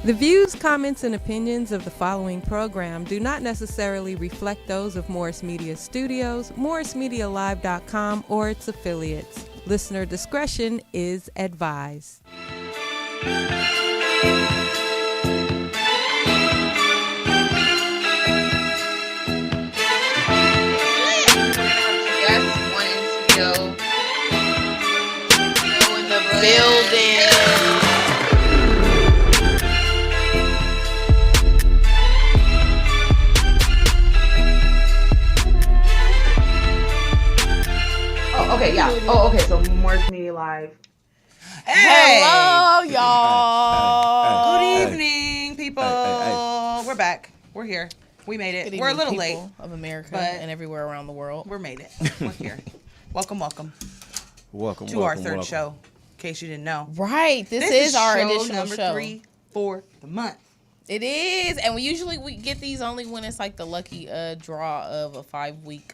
The views, comments, and opinions of the following program do not necessarily reflect those of Morris Media Studios, MorrisMediaLive.com, or its affiliates. Listener discretion is advised. In the building. Oh, okay, yeah. Oh, okay. So Morris Media Live. Hey. Hello, y'all. Good evening, people. We're back. We're here. We made it. Good We're a evening, little late people of America but and everywhere around the world. We're made it. We're here. Welcome Welcome to our third show. In case you didn't know, Right. This is our additional number show. 3 for the month. It is, and we get these only when it's like the lucky draw of a 5-week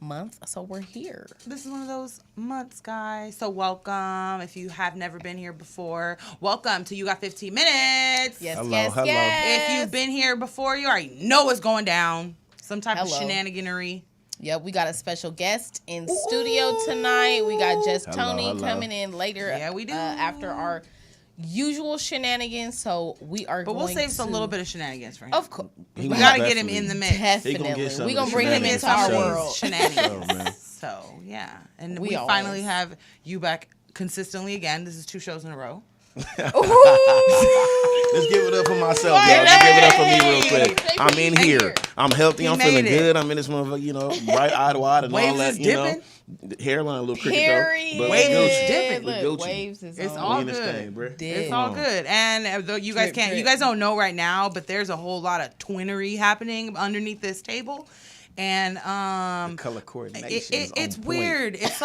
month. So we're here. This is one of those months, guys. So welcome. If you have never been here before, welcome to You Got 15 Minutes. Yes, Hello, yes, hello. yes. If you've been here before, you already know what's going down. Some type of Hello. shenaniganery. Yep, we got a special guest in studio tonight. We got Just Tony hello. coming in later. Yeah, we do. After our usual shenanigans, so we are. But we'll going save to, a little bit of shenanigans for him. Of course, He We most gotta get him definitely- in the mix. definitely. He gonna get some We of gonna the bring him shenanigans into our for sure. world. Shenanigans. Oh, man. So yeah, and We we always- finally have you back consistently again. This is 2 shows in a row. Ooh. Let's give it up for myself, Yay! y'all. Let's give it up for me real quick. Hey, I'm in hey, here. here. I'm healthy. He I'm made feeling it. good. I'm in this motherfucker, right eye to eye and Waves all that, is you know. dipping. Hairline a little crooked Period. though. But Waves we is Gucci. dipping. We Look, Gucci. waves is It's on. all We in this good. thing, bruh. Dip. It's all good. And though you guys Drip, can't, drip. you guys don't know right now, but there's a whole lot of twinnery happening underneath this table. And The color coordination is it's on point. weird. It's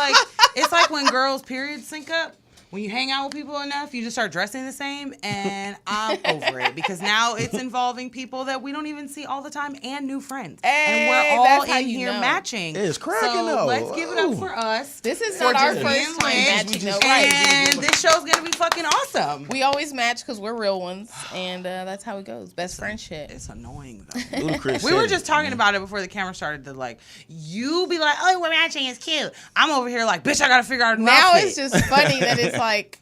like when girls' periods sync up. When you hang out with people enough, you just start dressing the same, and I'm over it because now it's involving people that we don't even see all the time and new friends, and Hey, we're all that's how in you here know. matching. It's cracking, so though. let's give it up Ooh. for us. This is For not our just first being time lit. matching, though, just- right? And this show's gonna be fucking awesome. We always match because we're real ones, and that's how it goes. Best friendship. It's annoying though. Ludacris We said were it, just talking man. about it before the camera started. That like you be like, oh, we're matching. It's cute. I'm over here like, bitch, I gotta figure out a new Now outfit. it's just funny that it's like,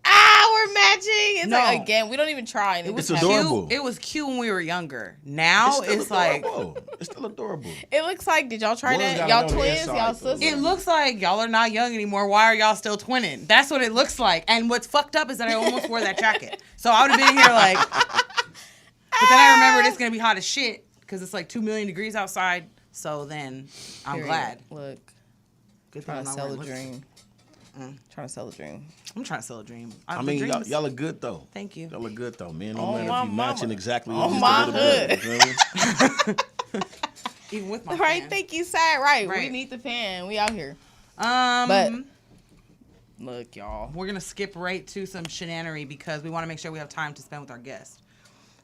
we're matching. It's No. like, again, we don't even try. And It was It's just happens. adorable. cute. It was cute when we were younger. Now It's still it's like adorable. It's still adorable. It looks like, did y'all try One's that? gotta Y'all know the twins? inside, Y'all though. sisters? it looks like y'all are not young anymore. Why are y'all still twinning? That's what it looks like. And what's fucked up is that I almost wore that jacket. So I would have been here like. But then I remembered it's gonna be hot as shit because it's like 2 million degrees outside. So then I'm Period. glad. Look, Good thing trying I'm to not sell a wearing lipstick. dream. Trying to sell a dream. I'm trying to sell a dream. I The mean, dreams- y'all look good though. Thank you. Y'all look good though, man. Oh, No matter my if you matching mama. exactly Oh, just my a little bit. hood. You feel me? Even with my Right, fan. thank you, Sad. Right, we Right. need the fan. We out here. But Look, y'all. we're gonna skip right to some shenanery because we want to make sure we have time to spend with our guests.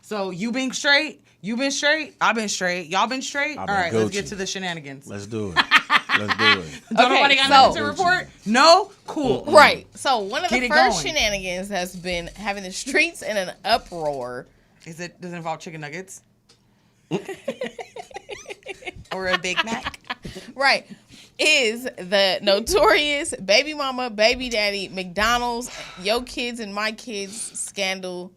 So you being straight, you been straight, I've been straight, y'all been straight. I've All been right, let's Gucci. get to the shenanigans. Let's do it. Let's do it. Don't Okay, nobody got so- nothing to report? No? Cool. Right. So one of Get the it first going. shenanigans has been having the streets in an uproar. Does it involve chicken nuggets? Or a Big Mac? Right. Is the notorious baby mama, baby daddy, McDonald's, yo kids and my kids scandal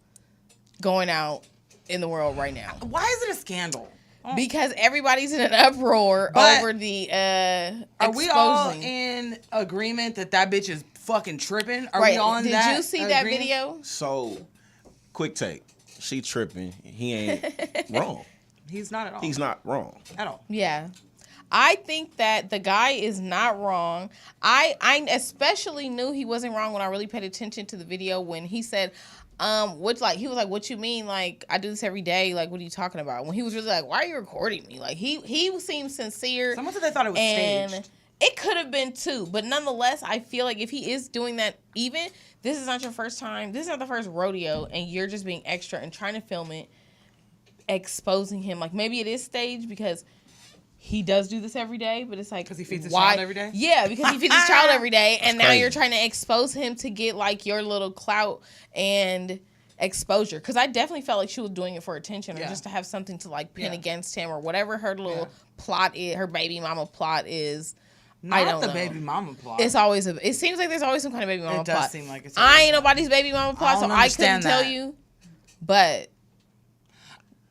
going out in the world right now. Why is it a scandal? Because everybody's in an uproar But over the Are we all exposing. in agreement that bitch is fucking tripping? Are Right. we all in Did that you see that agreement? video? So, quick take. She tripping. He ain't wrong. He's not at all. He's not wrong. at all. Yeah. I think that the guy is not wrong. I especially knew he wasn't wrong when I really paid attention to the video when he said, he was like, what you mean? Like, I do this every day. Like, what are you talking about? When he was really like, why are you recording me? Like, he seemed sincere. Someone said they thought it was And staged. it could have been too. But nonetheless, I feel like if he is doing that, even, this is not your first time. This is not the first rodeo. And you're just being extra and trying to film it, exposing him. Like, maybe it is staged because he does do this every day, but it's like, Because he feeds his why? child every day? Yeah, because he feeds his child every day, and now crazy. you're trying to expose him to get like your little clout and exposure, because I definitely felt like she was doing it for attention or Yeah. just to have something to like pin Yeah. against him or whatever her little plot is, her baby mama plot is. Not I don't the know. baby mama plot. It's always it seems like there's always some kind of baby mama It does plot. seem like it's I ain't always nobody's baby mama plot, so don't I couldn't understand tell that. you. But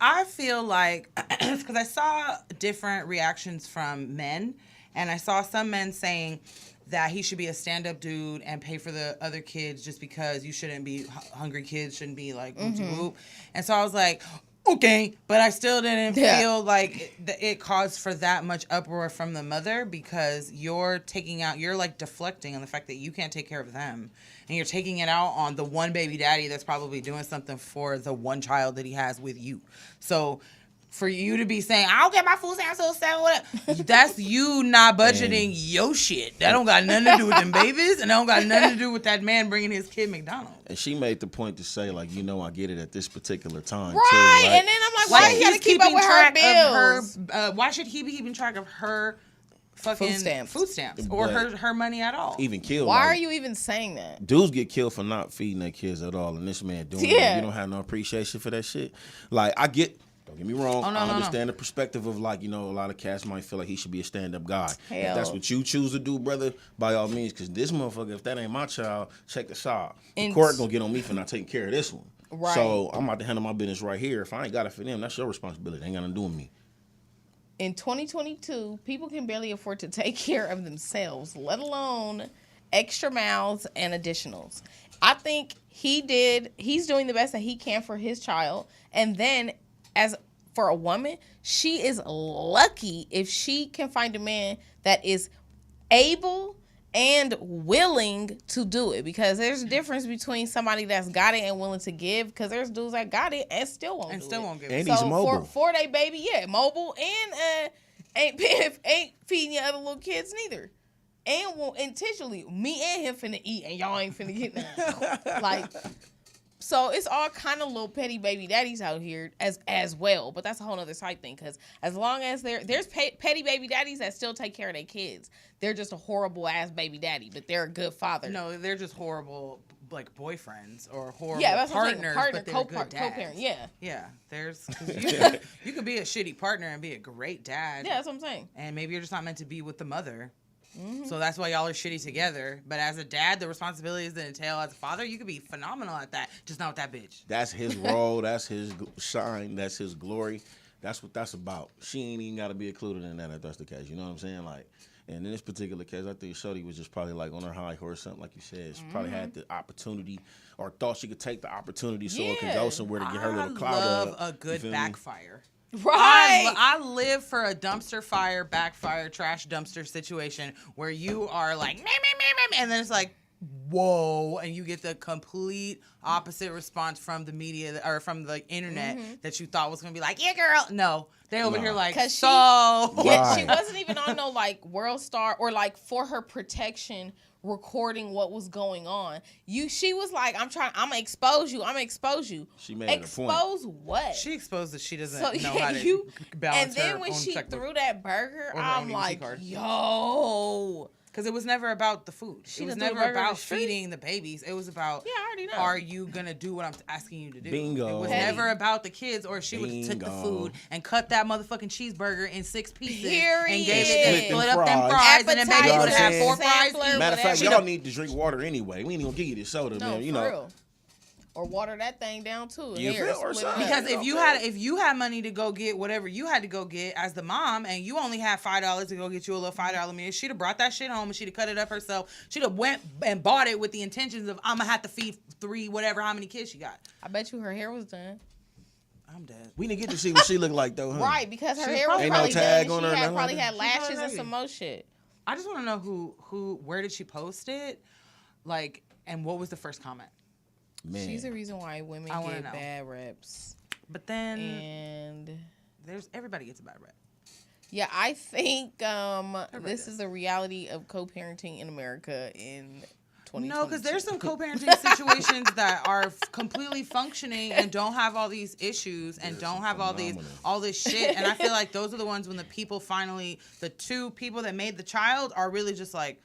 I feel like, because I saw different reactions from men, and I saw some men saying that he should be a stand-up dude and pay for the other kids just because you shouldn't be hungry kids shouldn't be like whoop. And so I was like, okay, but I still didn't feel like it caused for that much uproar from the mother, because you're like deflecting on the fact that you can't take care of them, and you're taking it out on the one baby daddy that's probably doing something for the one child that he has with you. So for you to be saying, I don't get my food stamps till 7, whatever, that's you not budgeting your shit. That don't got nothing to do with them babies, and that don't got nothing to do with that man bringing his kid McDonald's. And she made the point to say, like, I get it at this particular time, right, too. Right? and then I'm like, why you gotta keep up with her bills? Why should he be keeping track of her fucking food stamps or her money at all? Even killed. Why are you even saying that? Dudes get killed for not feeding their kids at all, and this man doing it. You don't have no appreciation for that shit. Like, don't get me wrong. I understand the perspective of, like, a lot of cats might feel like he should be a stand-up guy. If that's what you choose to do, brother, by all means, because this motherfucker, if that ain't my child, check this out. The court gonna get on me for not taking care of this one. Right. So I'm about to handle my business right here. If I ain't got it for them, that's your responsibility. Ain't got nothing to do with me. In 2022, people can barely afford to take care of themselves, let alone extra mouths and additionals. I think he's doing the best that he can for his child. And then as for a woman, she is lucky if she can find a man that is able and willing to do it, because there's a difference between somebody that's got it and willing to give, because there's dudes that got it and still won't give it. And he's mobile. For they baby, mobile, and ain't feeding your other little kids neither. And won't intentionally, me and him finna eat and y'all ain't finna get nothing. Like, so it's all kind of little petty baby daddies out here as well. But that's a whole other side thing, because as long as there's petty baby daddies that still take care of their kids. They're just a horrible ass baby daddy, but they're a good father. No, they're just horrible, like, boyfriends or horrible that's partners, but they're good dads. Co-parent, Yeah, there's you could be a shitty partner and be a great dad. Yeah, that's what I'm saying. And maybe you're just not meant to be with the mother. Mm-hmm. So that's why y'all are shitty together. But as a dad, the responsibilities that entail as a father, you could be phenomenal at that. Just not with that bitch. That's his role. That's his shine. That's his glory. That's what that's about. She ain't even got to be included in that if that's the case. You know what I'm saying? Like, and in this particular case, I think Shorty was just probably like on her high horse, something like you said. She probably had the opportunity or thought she could take the opportunity so it can go somewhere to get her little clout up. I love a good backfire. Right. I live for a dumpster fire, backfire, trash dumpster situation where you are like, meh, meh, meh, meh, and then it's like, whoa, and you get the complete opposite response from the media or from the internet that you thought was going to be like, yeah, girl. No, they over here like, so. She wasn't even on no, like, World Star or, like, for her protection recording what was going on. She was like, I'm gonna expose you. She made it a point. Expose what? She exposed that she doesn't know how to balance. And then when she threw that burger, I'm like, yo. Because it was never about the food. It was never about feeding the babies. It was about, I already know. Are you going to do what I'm asking you to do? Bingo. It was never about the kids, or she would have took the food and cut that motherfucking cheeseburger in 6 pieces and gave it, split up them fries, and then baby would have 4 fries. Matter of fact, y'all need to drink water anyway. We ain't even give you this soda, man. You know. Real. Or water that thing down too. Because if you had money to go get whatever you had to go get as the mom, and you only had $5 to go get you a little $5 meal, she'd have brought that shit home and she'd have cut it up herself. She'd have went and bought it with the intentions of, I'm gonna have to feed 3 whatever how many kids she got. I bet you her hair was done. I'm dead. We didn't get to see what she looked like though, huh? Right, because her hair was ain't probably no tag done. on her. She probably had lashes and some more shit. I just want to know where did she post it, like, and what was the first comment? Man. She's the reason why women get bad reps. But then, and everybody gets a bad rep. Yeah, I think this is the reality of co-parenting in America in 2022. No, because there's some co-parenting situations that are completely functioning and don't have all these issues and don't have all this shit. And I feel like those are the ones when the 2 people that made the child are really just like,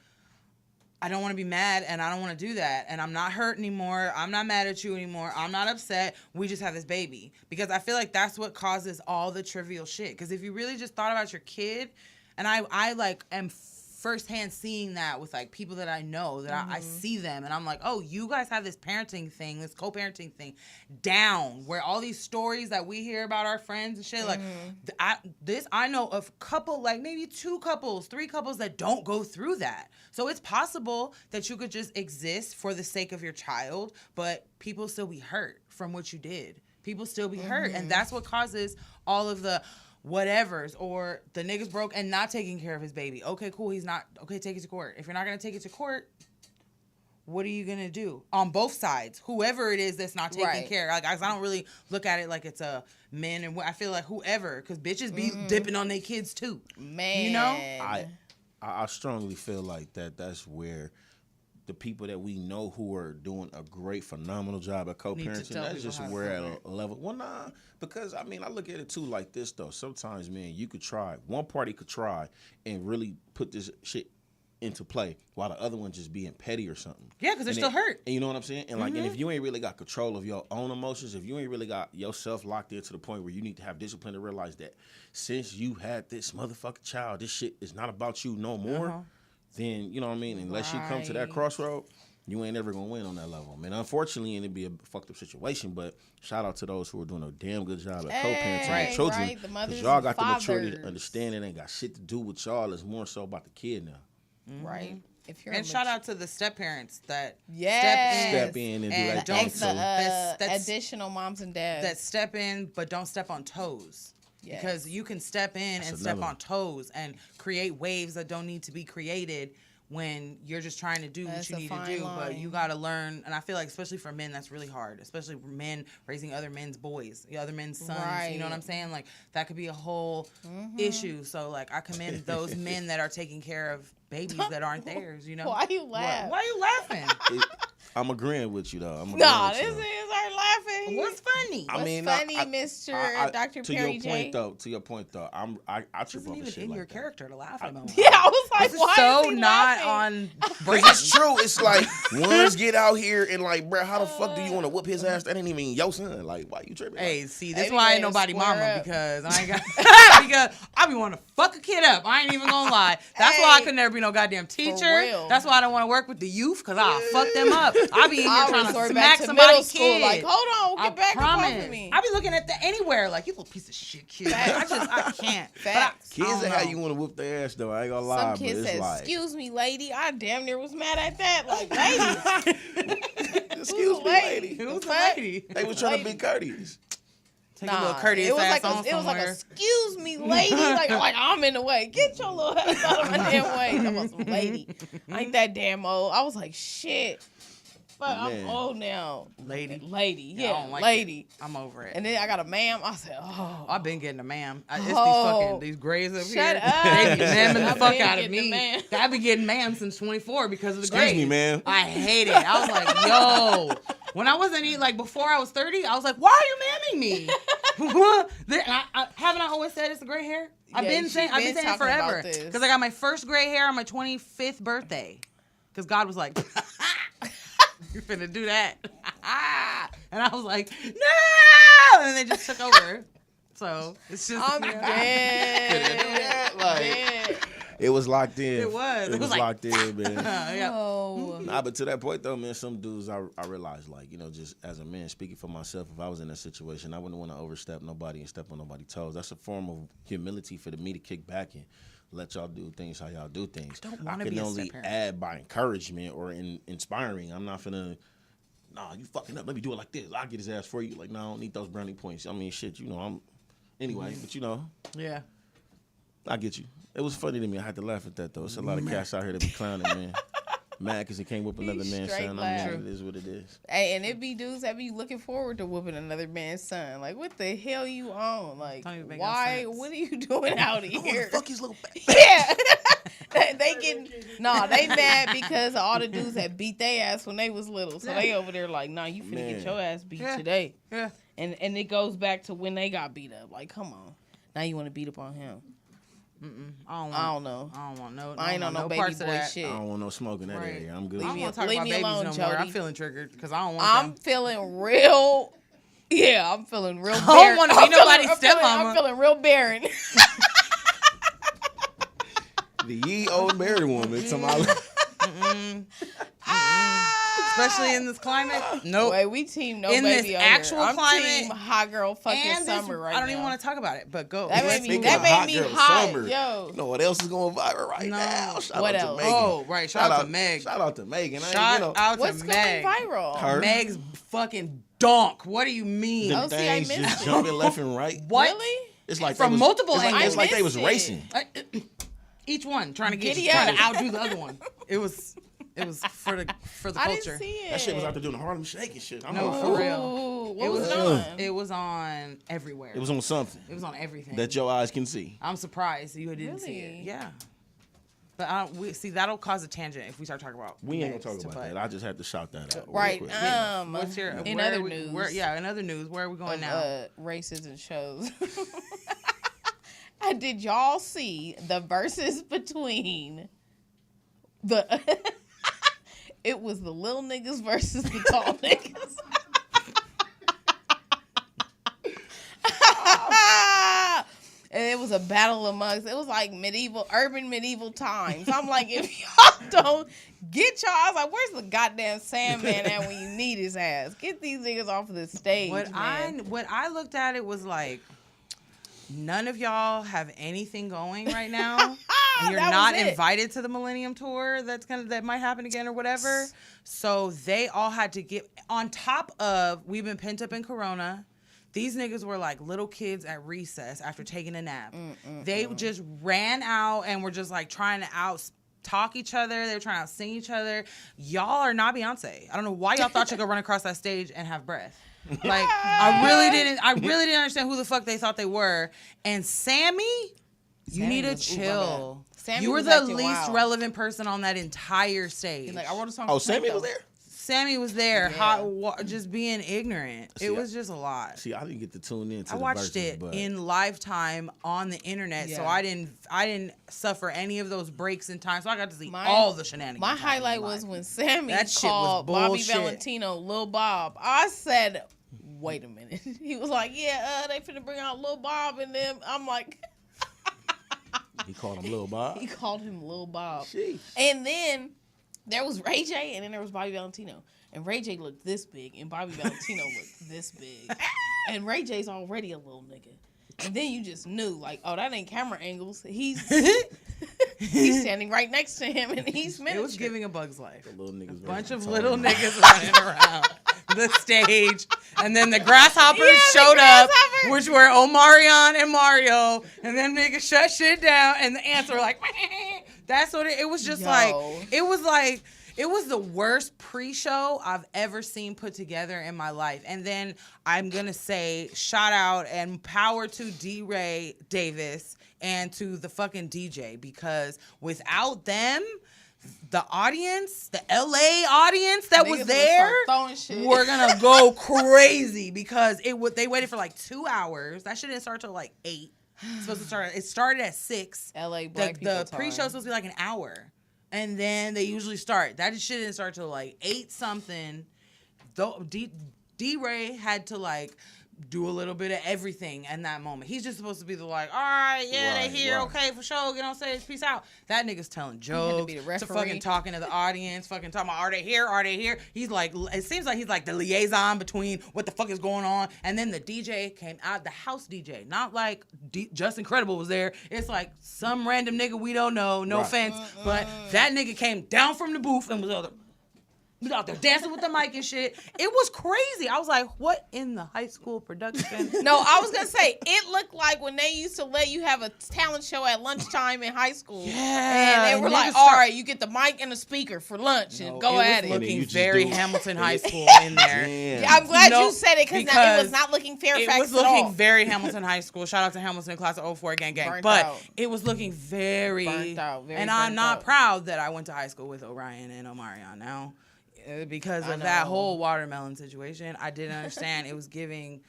I don't want to be mad, and I don't want to do that, and I'm not hurt anymore. I'm not mad at you anymore. I'm not upset. We just have this baby. Because I feel like that's what causes all the trivial shit. Because if you really just thought about your kid, and I like am firsthand seeing that with like people that I know, that I see them, and I'm like, oh, you guys have this parenting thing, this co-parenting thing down, where all these stories that we hear about our friends and shit, like I know of couple, like maybe 2 couples, 3 couples that don't go through that. So it's possible that you could just exist for the sake of your child, but people still be hurt from what you did. People still be hurt, and that's what causes all of the whatevers, or the nigga's broke and not taking care of his baby. Okay, cool, he's not. Okay, take it to court. If you're not going to take it to court, what are you going to do? On both sides, whoever it is that's not taking care. Like, I don't really look at it like it's a men, and I feel like whoever, because bitches be dipping on their kids too. Man. You know? I strongly feel like that's where the people that we know who are doing a great, phenomenal job at co-parenting, that's just where at a level. Well, nah, because, I mean, I look at it, too, like this, though. Sometimes, man, you could try. One party could try and really put this shit into play while the other one just being petty or something. Yeah, because they're still hurt. And you know what I'm saying? And, like, and if you ain't really got control of your own emotions, if you ain't really got yourself locked in to the point where you need to have discipline to realize that since you had this motherfucking child, this shit is not about you no more, then, you know what I mean? Unless you come to that crossroad, you ain't ever going to win on that level. I mean, unfortunately, it'd be a fucked up situation, but shout out to those who are doing a damn good job at co-parenting their children. Because y'all got the maturity to understand it ain't got shit to do with y'all. It's more so about the kid now. Right. If you're and shout out to the step parents that step in and do like the additional moms and dads that step in but don't step on toes. Yes. Because you can step in and step on toes and create waves that don't need to be created when you're just trying to do what you need to do. Line. But you got to learn, and I feel like especially for men, that's really hard, especially for men raising other men's boys, other men's sons. Right. You know what I'm saying? Like, that could be a whole issue. So, like, I commend those men that are taking care of babies that aren't theirs, you know? Why you laughing? Why are you laughing? I'm agreeing with you, though. No, this is our laughing. What's funny? What's funny, Mr. Dr. Perry J? To your point, though, I trip over shit like that. It isn't even in your character to laugh at. Yeah, I was like, why so is he not laughing? On. It's true. It's like ones get out here and like, bro, how the fuck do you want to whoop his ass? That ain't even your son. Like, why you tripping? Hey, see, that's why I ain't nobody mama up. because I ain't got because I be wanting to fuck a kid up. I ain't even gonna lie. That's why I could never be no goddamn teacher. That's why I don't want to work with the youth because I'll fuck them up. I be in here trying to smack somebody's kid. Like, hold on, get back away from me. I be looking at anywhere like, you little piece of shit kid. I can't. Kids are how you want to whoop their ass though. I ain't gonna lie. Some kid said, like, "Excuse me, lady." I damn near was mad at that. Like, lady. Excuse me, lady. Who's the lady? They was trying to be courteous. Take a little courteous ass on somewhere. It was like, excuse me, lady. like I'm in the way. Get your little ass out of my damn way. That was some lady. I ain't that damn old. I was like, shit. But I'm old now. Lady. Yeah, I don't like lady. It. I'm over it. And then I got a ma'am. I said, oh. I've been getting a ma'am. It's these grays up here. Shut up. They be ma'aming the fuck out of me. I've been getting ma'am since 24 because of the grays. Excuse me, ma'am. I hate it. I was like, yo. When I wasn't like before I was 30, I was like, why are you mamming me? Haven't I always said it's the gray hair? I've been saying it forever. Because I got my first gray hair on my 25th birthday. Because God was like, you're finna do that. And I was like, no! And they just took over. So it's just. I'm dead. It was locked in. It was locked in, man. Oh. Nah, but to that point though, man, some dudes I realized, like, you know, just as a man speaking for myself, if I was in that situation, I wouldn't want to overstep nobody and step on nobody's toes. That's a form of humility for me to kick back and let y'all do things how y'all do things. I can only add by encouragement or inspiring. I'm not finna, nah, you fucking up. Let me do it like this. I'll get his ass for you. Like, no, I don't need those brownie points. I mean, shit, you know, anyway, but you know. Yeah. I get you. It was funny to me. I had to laugh at that, though. It's a lot of cats out here that be clowning, man. Mad because he can't whoop another man's son. I mean, it is what it is. Hey, and it be dudes that be looking forward to whooping another man's son. Like, what the hell you on? Like, why? What are you doing out here? Fuck his little baby. Yeah. They mad because all the dudes that beat their ass when they was little. So they over there like, nah, you finna get your ass beat today. Yeah. And it goes back to when they got beat up. Like, come on. Now you want to beat up on him. I don't know. I don't want no. I ain't on no baby parts of boy that. shit. I don't want no smoke in that area. I'm good. I don't want to talk leave about me babies alone, no more. Jody. I'm feeling triggered because I don't want I'm them. feeling real. Yeah, I'm feeling real. I don't want to be nobody's I'm stepmama. feeling real barren. The ye old married woman. Somebody. Especially in this climate. Nope. Wait, we team no in baby this out actual here. I'm climate, team hot girl fucking and summer right now. I don't even want to talk about it, but go. That made me hot. Summer. Yo. You know what else is going viral right now? Shout What out else? To Megan. Oh, right. Shout out to Meg. Shout out to Megan. Shout out to What's Meg. going viral? Her. Meg's fucking donk. What do you mean? Them see, I things missed just it. jumping left and right. What? Really? It's like From multiple angles. It's like they was I missed racing. Each one trying to Giddy trying to up. outdo the other one. It was for the I culture. didn't see it. That shit was out there doing the Harlem Shake and shit. No, for real. What was it on? It was on everywhere. It was on something It was on everything. that your eyes can see. I'm surprised you didn't see Really? it. Yeah. But see that'll cause a tangent if we start talking about. We ain't Megs, gonna talk about that. I just had to shout that out. Right. Real quick. What's your in where other are we- news? in other news, where are we going now? Races and shows. Did y'all see the verses between the? It was the little niggas versus the tall niggas. And it was a battle amongst. It was like urban medieval times. I'm like, if y'all don't get y'all, I was like, where's the goddamn Sandman at when you need his ass? Get these niggas off of the stage, What man. I looked at it was like, none of y'all have anything going right now. And you're That not was it. invited to the Millennium Tour that might happen again or whatever. So they all had to get on top of we've been pent up in Corona. These niggas were like little kids at recess after taking a nap. They just ran out and were just like trying to out-talk each other. They were trying to out-sing each other. Y'all are not Beyonce. I don't know why y'all thought you could run across that stage and have breath. Like, I really didn't understand who the fuck they thought they were. And Sammy, you need to chill. Sammy You were was the acting least wild. relevant person on that entire stage. He's like, I wrote a song. Oh, for Snake, Sammy though. was there? Sammy was there, Yeah. just being ignorant. See, it was just a lot. See, I didn't get to tune in to I the watched verses, it but in lifetime on the internet, so Yeah. I didn't suffer any of those breaks in time. So I got to see My- all the shenanigans. My happening highlight live. was when Sammy That shit was called Bobby bullshit. Valentino Lil Bob. I said, wait a minute. He was like, yeah, they finna bring out Lil Bob and them. I'm like, he called him Lil Bob. he called him Lil Bob. Sheesh. And then there was Ray J, and then there was Bobby Valentino. And Ray J looked this big, and Bobby Valentino looked this big. And Ray J's already a little nigga. And then you just knew, like, oh, that ain't camera angles. He's standing right next to him, and he's miniature. It was giving A Bug's Life. The little niggas. Bunch of little niggas running around the stage, and then the grasshoppers showed up, which were Omarion and Mario, and then niggas shut shit down, and the ants were like, that's what it was. Just it was the worst pre-show I've ever seen put together in my life. And then I'm gonna say shout out and power to D-Ray Davis and to the fucking DJ, because without them, the audience, the LA audience that was Niggas there, would start throwing shit. were gonna go crazy because they waited for like 2 hours. That shit didn't start till like 8. It's supposed to start. It started at 6. LA black people The time. pre-show supposed to be like an hour, and then they usually start. That shit didn't start till like 8 something. Though D-Ray had to like do a little bit of everything in that moment. He's just supposed to be the like, all right, yeah, Right, they here, right. okay, for sure, get on stage, peace out. That nigga's telling jokes, be the to referee. fucking talking to the audience, fucking talking about, are they here, are they here? He's like, it seems like he's like the liaison between what the fuck is going on. And then the DJ came out, the house DJ, not like Just Incredible was there. It's like some random nigga we don't know, no Right. offense, but that nigga came down from the booth and was out there dancing with the mic and shit. It was crazy. I was like, what in the high school production? No, I was gonna say it looked like when they used to let you have a talent show at lunchtime in high school. Yeah, and they were niggas like, start- "All right, you get the mic and the speaker for lunch, and go at It it." was And then you looking just very do- Hamilton High School in there. Damn. Yeah, I'm glad No, you said it because it was not looking Fairfax It was at looking all. very Hamilton High School. Shout out to Hamilton class of 04 gang. Burnt But out. it was looking very Burnt out, very and I'm burnt not out. proud that I went to high school with Orion and Omarion now. Because of that whole watermelon situation. I didn't understand. It was giving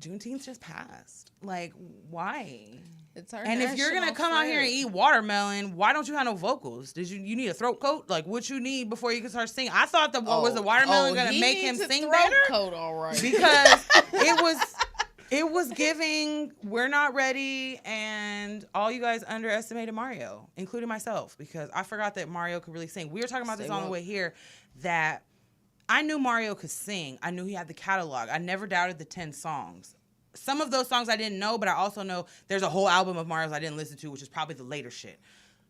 Juneteenth just passed. Like, why? It's our And if you're gonna come out here and eat watermelon, why don't you have no vocals? Did you need a throat coat? Like, what you need before you can start singing? I thought was the watermelon gonna make him sing better? Coat, all right. Because it was giving we're not ready, and all you guys underestimated Mario, including myself, because I forgot that Mario could really sing. We were talking about this on the way here, that I knew Mario could sing. I knew he had the catalog. I never doubted the 10 songs. Some of those songs I didn't know, but I also know there's a whole album of Mario's I didn't listen to, which is probably the later shit.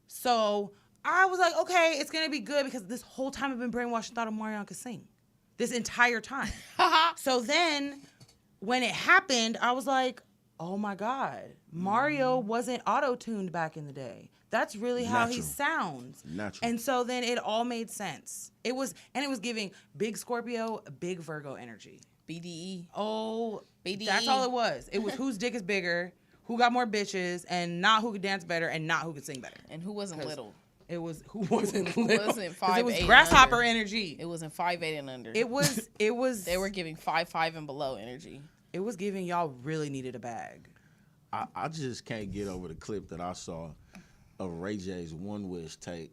So I was like, okay, it's going to be good, because this whole time I've been brainwashed and thought Omarion could sing. This entire time. So then when it happened, I was like, oh my God, Mario wasn't auto-tuned back in the day. That's really how he sounds. Natural. And so then it all made sense. It was giving big Scorpio, big Virgo energy. BDE. Oh, BDE. That's all it was. It was whose dick is bigger, who got more bitches, and not who could dance better, and not who could sing better. And who wasn't little. It was who wasn't little. Who wasn't 5'8" it was grasshopper energy. It wasn't 5'8" and under. It was. They were giving 5'5" and below energy. It was giving y'all really needed a bag. I just can't get over the clip that I saw of Ray J's One Wish tape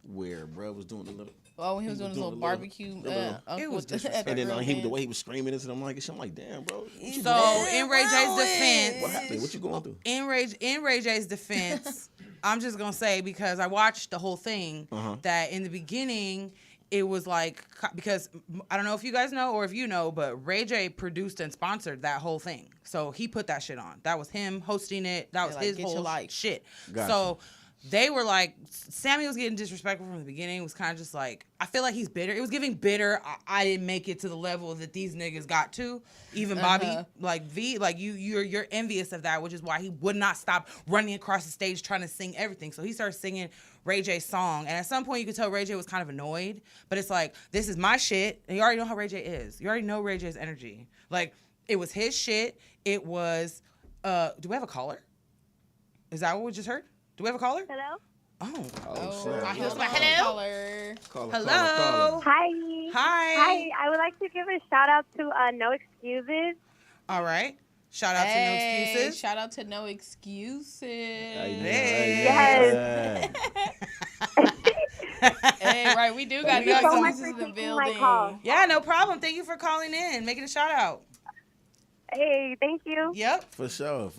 where bro was doing the little. Oh, when he was doing his little barbecue. It was disrespectful. And then the way he was screaming into them, I'm like, damn, bro. So in Ray J's defense, what happened? What you going through? In Ray J's defense, I'm just gonna say, because I watched the whole thing, that in the beginning it was like, because I don't know if you guys know or if you know, but Ray J produced and sponsored that whole thing. So he put that shit on. That was him hosting it. That was his whole shit. Gotcha. So they were like, Sammy was getting disrespectful from the beginning. It was kind of just like, I feel like he's bitter. It was giving bitter. I didn't make it to the level that these niggas got to. Even Bobby, like V, like you're envious of that, which is why he would not stop running across the stage trying to sing everything. So he started singing Ray J's song. And at some point you could tell Ray J was kind of annoyed, but it's like, this is my shit. And you already know how Ray J is. You already know Ray J's energy. Like, it was his shit. It was, do we have a caller? Is that what we just heard? Do we have a caller? Hello? Shit. Hello. Hello. Hi. Hi. I would like to give a shout out to No Excuses. All right. Shout out to No Excuses. Shout out to No Excuses. Hey. Yes. Hey, right. We do got Thank No you so much Excuses for in the taking my building. call. Yeah, no problem. Thank you for calling in, making a shout out. Hey, thank you. Yep. For sure.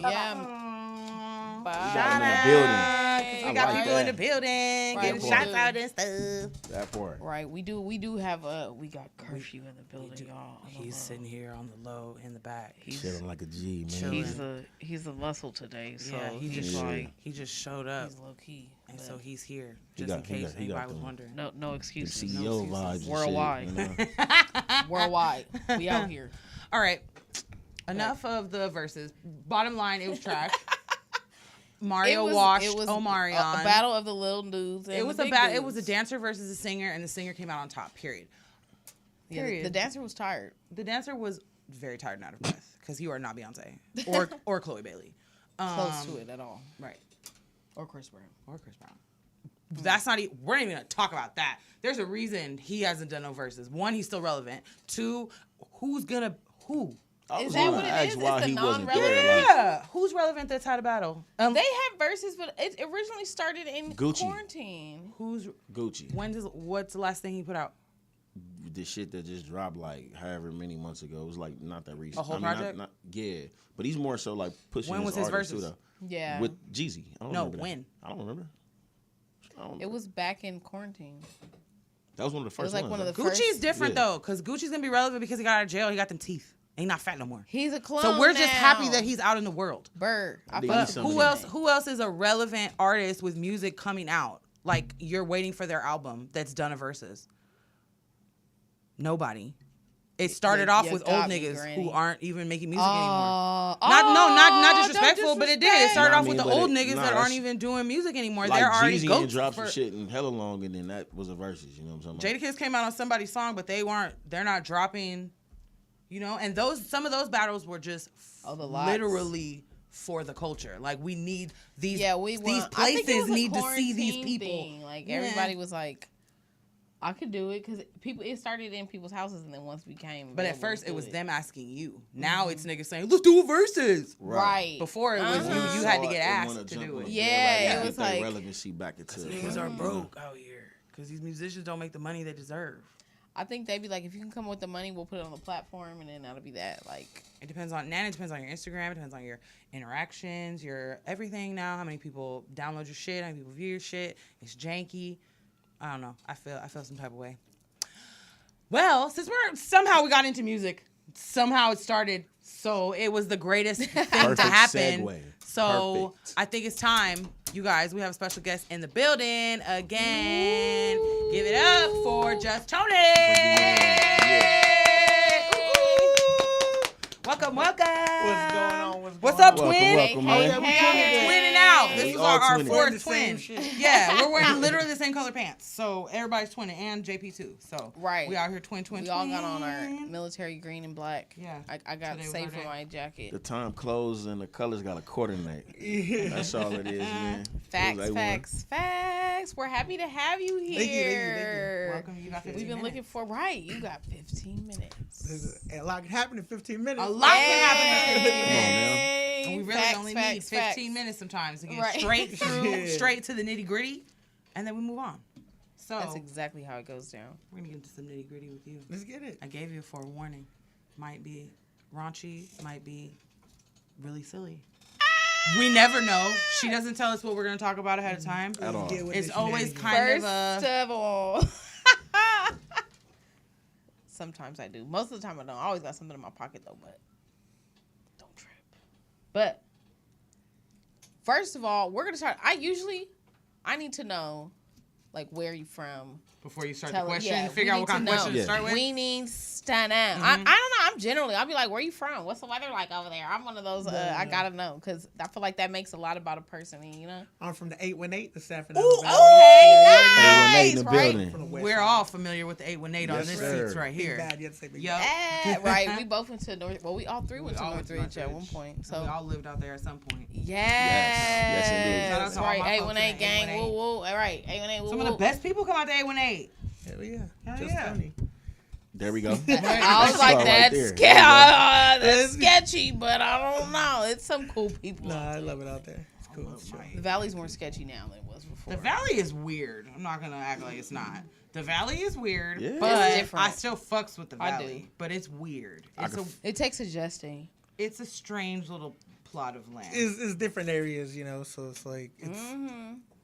Yeah. We got in the building. We got people in the building, getting shots out and stuff. That part. Right. We do have we got curfew in the building, y'all. He's sitting here on the low in the back. He's chilling like a G, man. He's a muscle today, so yeah, he just showed up. He's low key. And so he's here, just in case anybody was wondering. No excuses. CEO vibes. Worldwide. Shit, you know? Worldwide. We out here. All right. Enough of the verses. Bottom line, it was trash. Mario washed Omarion. A battle of the little dudes. And it was the a big battle. dudes. It was a dancer versus a singer, and the singer came out on top. Period. Yeah, the dancer was tired. The dancer was very tired and out of breath, because you are not Beyonce or Chloe Bailey. Close to it at all. Right. Or Chris Brown. That's not. We're not even gonna talk about that. There's a reason he hasn't done no verses. One, he's still relevant. Two, who? Is that what it is? Why it's the he wasn't non-relevant. there. Yeah. Who's relevant that's had a battle? They had verses, but it originally started in Gucci. quarantine. Who's Gucci. What's the last thing he put out? The shit that just dropped like however many months ago. It was like not that recent. A whole project? Yeah, but he's more so like pushing. When was his artist verses? Too, though. Yeah. With Jeezy. I don't remember when? That. I don't remember. It was back in quarantine. That was one of the first like ones. one of the Gucci's first. different though, because Gucci's gonna be relevant because he got out of jail. He got them teeth. He not fat no more. He's a clone. So we're just now. happy that he's out in the world. Bird. Who else is a relevant artist with music coming out? Like you're waiting for their album that's done a verses. Nobody. It started off with old niggas who aren't even making music anymore. Not disrespectful, but it did. It started off with the old niggas that aren't even doing music anymore. Like They're already Jeezy goats. dropped some shit in hella long, and then that was a verses. You know what I'm talking about? Jadakiss came out on somebody's song, but they're not dropping, you know. And some of those battles were just literally for the culture. Like we need these. Yeah, these places need to see these people. Thing. Like everybody was like. I could do it because it started in people's houses and then once became. But at first it was them asking you. Now it's niggas saying, let's do a versus. Right. Before it was you had to get asked to do it. Yeah, it was like relevancy back into it. Niggas are broke out here because these musicians don't make the money they deserve. I think they'd be like, if you can come up with the money, we'll put it on the platform, and then that'll be that. Like, it depends on your Instagram. It depends on your interactions, your everything now. How many people download your shit? How many people view your shit? It's janky. I don't know. I feel some type of way. Well, since we got into music, somehow it started. So it was the greatest thing to happen. Segue. So I think it's time, you guys. We have a special guest in the building again. Ooh. Give it up for Just Tony. Welcome. What's going on? What's up, twin? Welcome, man. Twinning out. This is our fourth twin. Shit. Yeah, we're wearing literally the same color pants. So everybody's twinning, and JP too. So right, we out here twin. We all got on our military green and black. Yeah, I got saved for my jacket. The time clothes and the colors got to coordinate. Yeah. That's all it is, man. Facts. We're happy to have you here. Welcome. You got 15 We've been minutes. looking for You got 15 minutes. A lot can happen in 15 minutes. A lot can happen in 15 Come on, minutes. man. And we really only need 15 minutes sometimes to get straight through, straight to the nitty gritty, and then we move on. So that's exactly how it goes down. We're gonna get into some nitty gritty with you. Let's get it. I gave you a forewarning. Might be raunchy, might be really silly. We never know. She doesn't tell us what we're gonna talk about ahead of time. At all. It's always kind of First of all. Sometimes I do. Most of the time I don't. I always got something in my pocket though, but don't trip. But first of all, we're gonna start. I need to know, like, where are you from? Before you start the question, figure out what kind of question to start with. We need stand out. Mm-hmm. I don't know. I'll be like, where are you from? What's the weather like over there? I'm one of those. I gotta know because I feel like that makes a lot about a person. You know. I'm from the 818, the San Ooh, Fernando okay, nice. 818 in the Right. building. We're all familiar with the 818 on Yes, this sir. seats right here. Bad yet to say big Yup. Right. We both went to North. Well, we all three went to all went to Northridge at Northridge. one point. So we all lived out there at some point. Yes, indeed. Shout out to all Right. my folks in 818 the gang. 818. Woo woo. All right. 818. Woo Some of the best people come out the 818. Hell yeah. Hell Just yeah. Tony. There we go. I was like, Right that's there. that's sketchy, but I don't know. It's some cool people. Nah, I love it out there. It's cool. It's chill. The Valley's more sketchy now than it was before. The Valley is weird. I'm not gonna act like it's not. The Valley is weird, Yeah. but It's different. I still fucks with the I Valley. do. But it's weird. It takes adjusting. It's a strange little plot of land. It's different areas, you know, so it's like,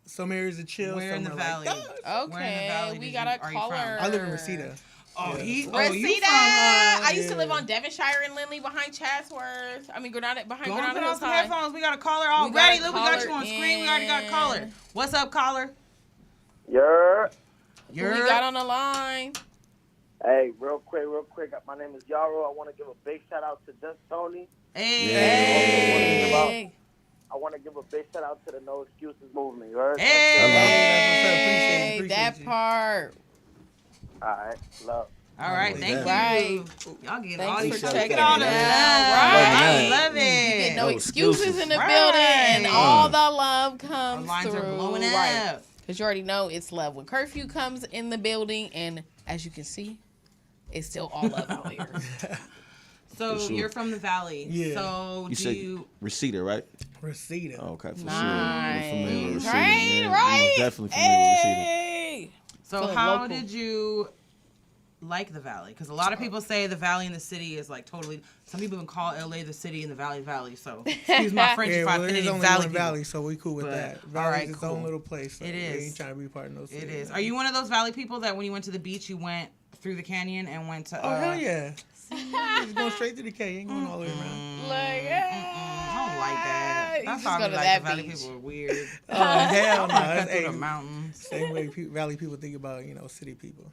some areas are chill. Where in some the are Valley? Like, Okay, Where in the Valley we did got you- a are you from? caller. I live in Reseda. Oh, Yeah. you Reseda. from? I used to live on Devonshire and Lindley behind Chatsworth. I mean, Granada, behind Go on, Granada put on some Hillside. headphones. We got a caller already. Look, we got you on screen. We already got a caller. What's up, caller? Yeah. Who we got on the line? Hey, real quick. My name is Yaro. I want to give a big shout out to Just Tony. Hey. I want to give a big shout out to the No Excuses movement. You heard? Hey, Appreciate that you. part. All right. Love. All right, thank you. Right. Y'all get Thanks all for these checking all it the out. I Right. love You get it. no No excuses excuses. in the Right. building, and all the love Our comes lines through. are blowing Right. up. Because you already know it's love. When curfew comes in the building, and as you can see, it's still all love out here. So For sure. you're from the Valley. Yeah. So You do said you? Reseda, right? Reseda. Oh, okay, for sure. Nice. I'm familiar with Reseda, Right, man. right. I'm definitely familiar with Reseda. Hey. So Feeling how local. did you like the Valley? Because a lot of people say the Valley and the city is like totally. Some people even call LA the city and the Valley Valley. So excuse my French Yeah, if I well, offend there's any only Valley one people. valley, so we cool with But, that. all Valley's right, its cool. own little place. So It we is. ain't trying to be part of no city. It is. Are you one of those Valley people that when you went to the beach, you went through the canyon and went to? Oh, hell yeah. Just going straight to the K. You ain't going all the way around. Like, I don't like that. You That's just why I go be to like that the Valley beach. people are weird. Oh, hell no. Cut That's through the hey, mountains. same way Valley people think about, city people.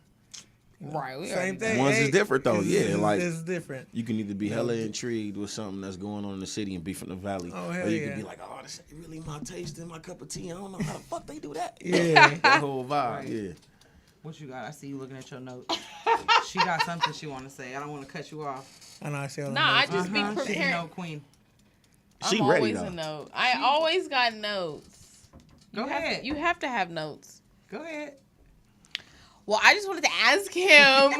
Right. We Same already thing. One's is Hey, different, though. it's- Yeah, like- it's different. You can either be hella intrigued with something that's going on in the city and be from the valley, Oh, or hell you yeah. can be like, "Oh, this ain't really my taste and my cup of tea. I don't know how the fuck they do that." Yeah. That whole vibe. Right. Yeah. What you got? I see you looking at your notes. She got something she want to say. I don't want to cut you off. I know I say all the Nah, I notes. just be She prepared. know queen. She I'm ready always though. a note. I always got notes. Go ahead. You have to have notes. Go ahead. Well, I just wanted to ask him.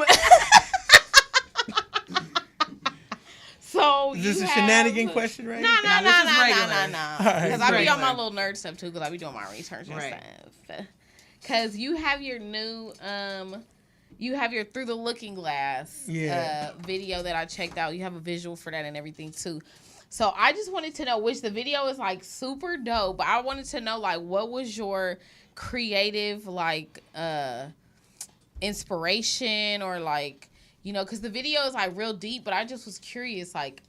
So Is this you a have... shenanigan question, right? No. Because I be on my regular. little nerd stuff too. Because I be doing my research and Right. stuff. Because you have your new you have your Through the Looking Glass video that I checked out. You have a visual for that and everything too. So I just wanted to know, which the video is like super dope, but I wanted to know like what was your creative like inspiration or like, you know, because the video is like real deep, but I just was curious like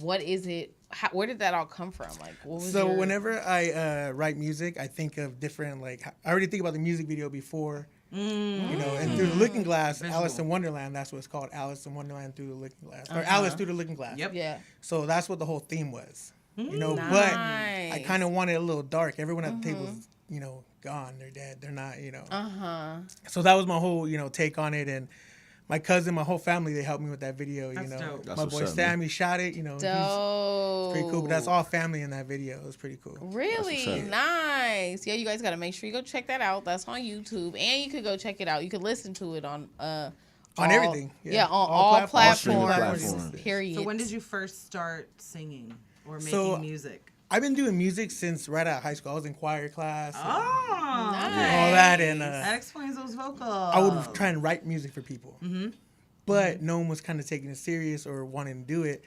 what is it? Where did that all come from? Like, what was So whenever I write music, I think of different, like, I already think about the music video before, you know, and Through the Looking Glass, Visual. Alice in Wonderland, that's what it's called, Alice in Wonderland Through the Looking Glass, or Alice Through the Looking Glass. Yep. Yeah. So that's what the whole theme was, you know, Nice. but I kind of wanted it a little dark. Everyone at the table's, you know, gone, they're dead, they're not, you know. So that was my whole, you know, take on it, and my cousin, my whole family, they helped me with that video. That's you know, dope. my That's boy what's up, Sammy shot it. You know, Dope. he's pretty cool. But that's all family in that video. It was pretty cool. Really That's what's up. nice. Yeah, you guys got to make sure you go check that out. That's on YouTube, and you could go check it out. You could listen to it on Everything. Yeah, on All all streaming platforms. platforms. Period. So when did you first start singing or making So, music? I've been doing music since right out of high school. I was in choir class. And Oh, Nice. all that, and that explains those vocals. I would try and write music for people. But no one was kind of taking it serious or wanting to do it.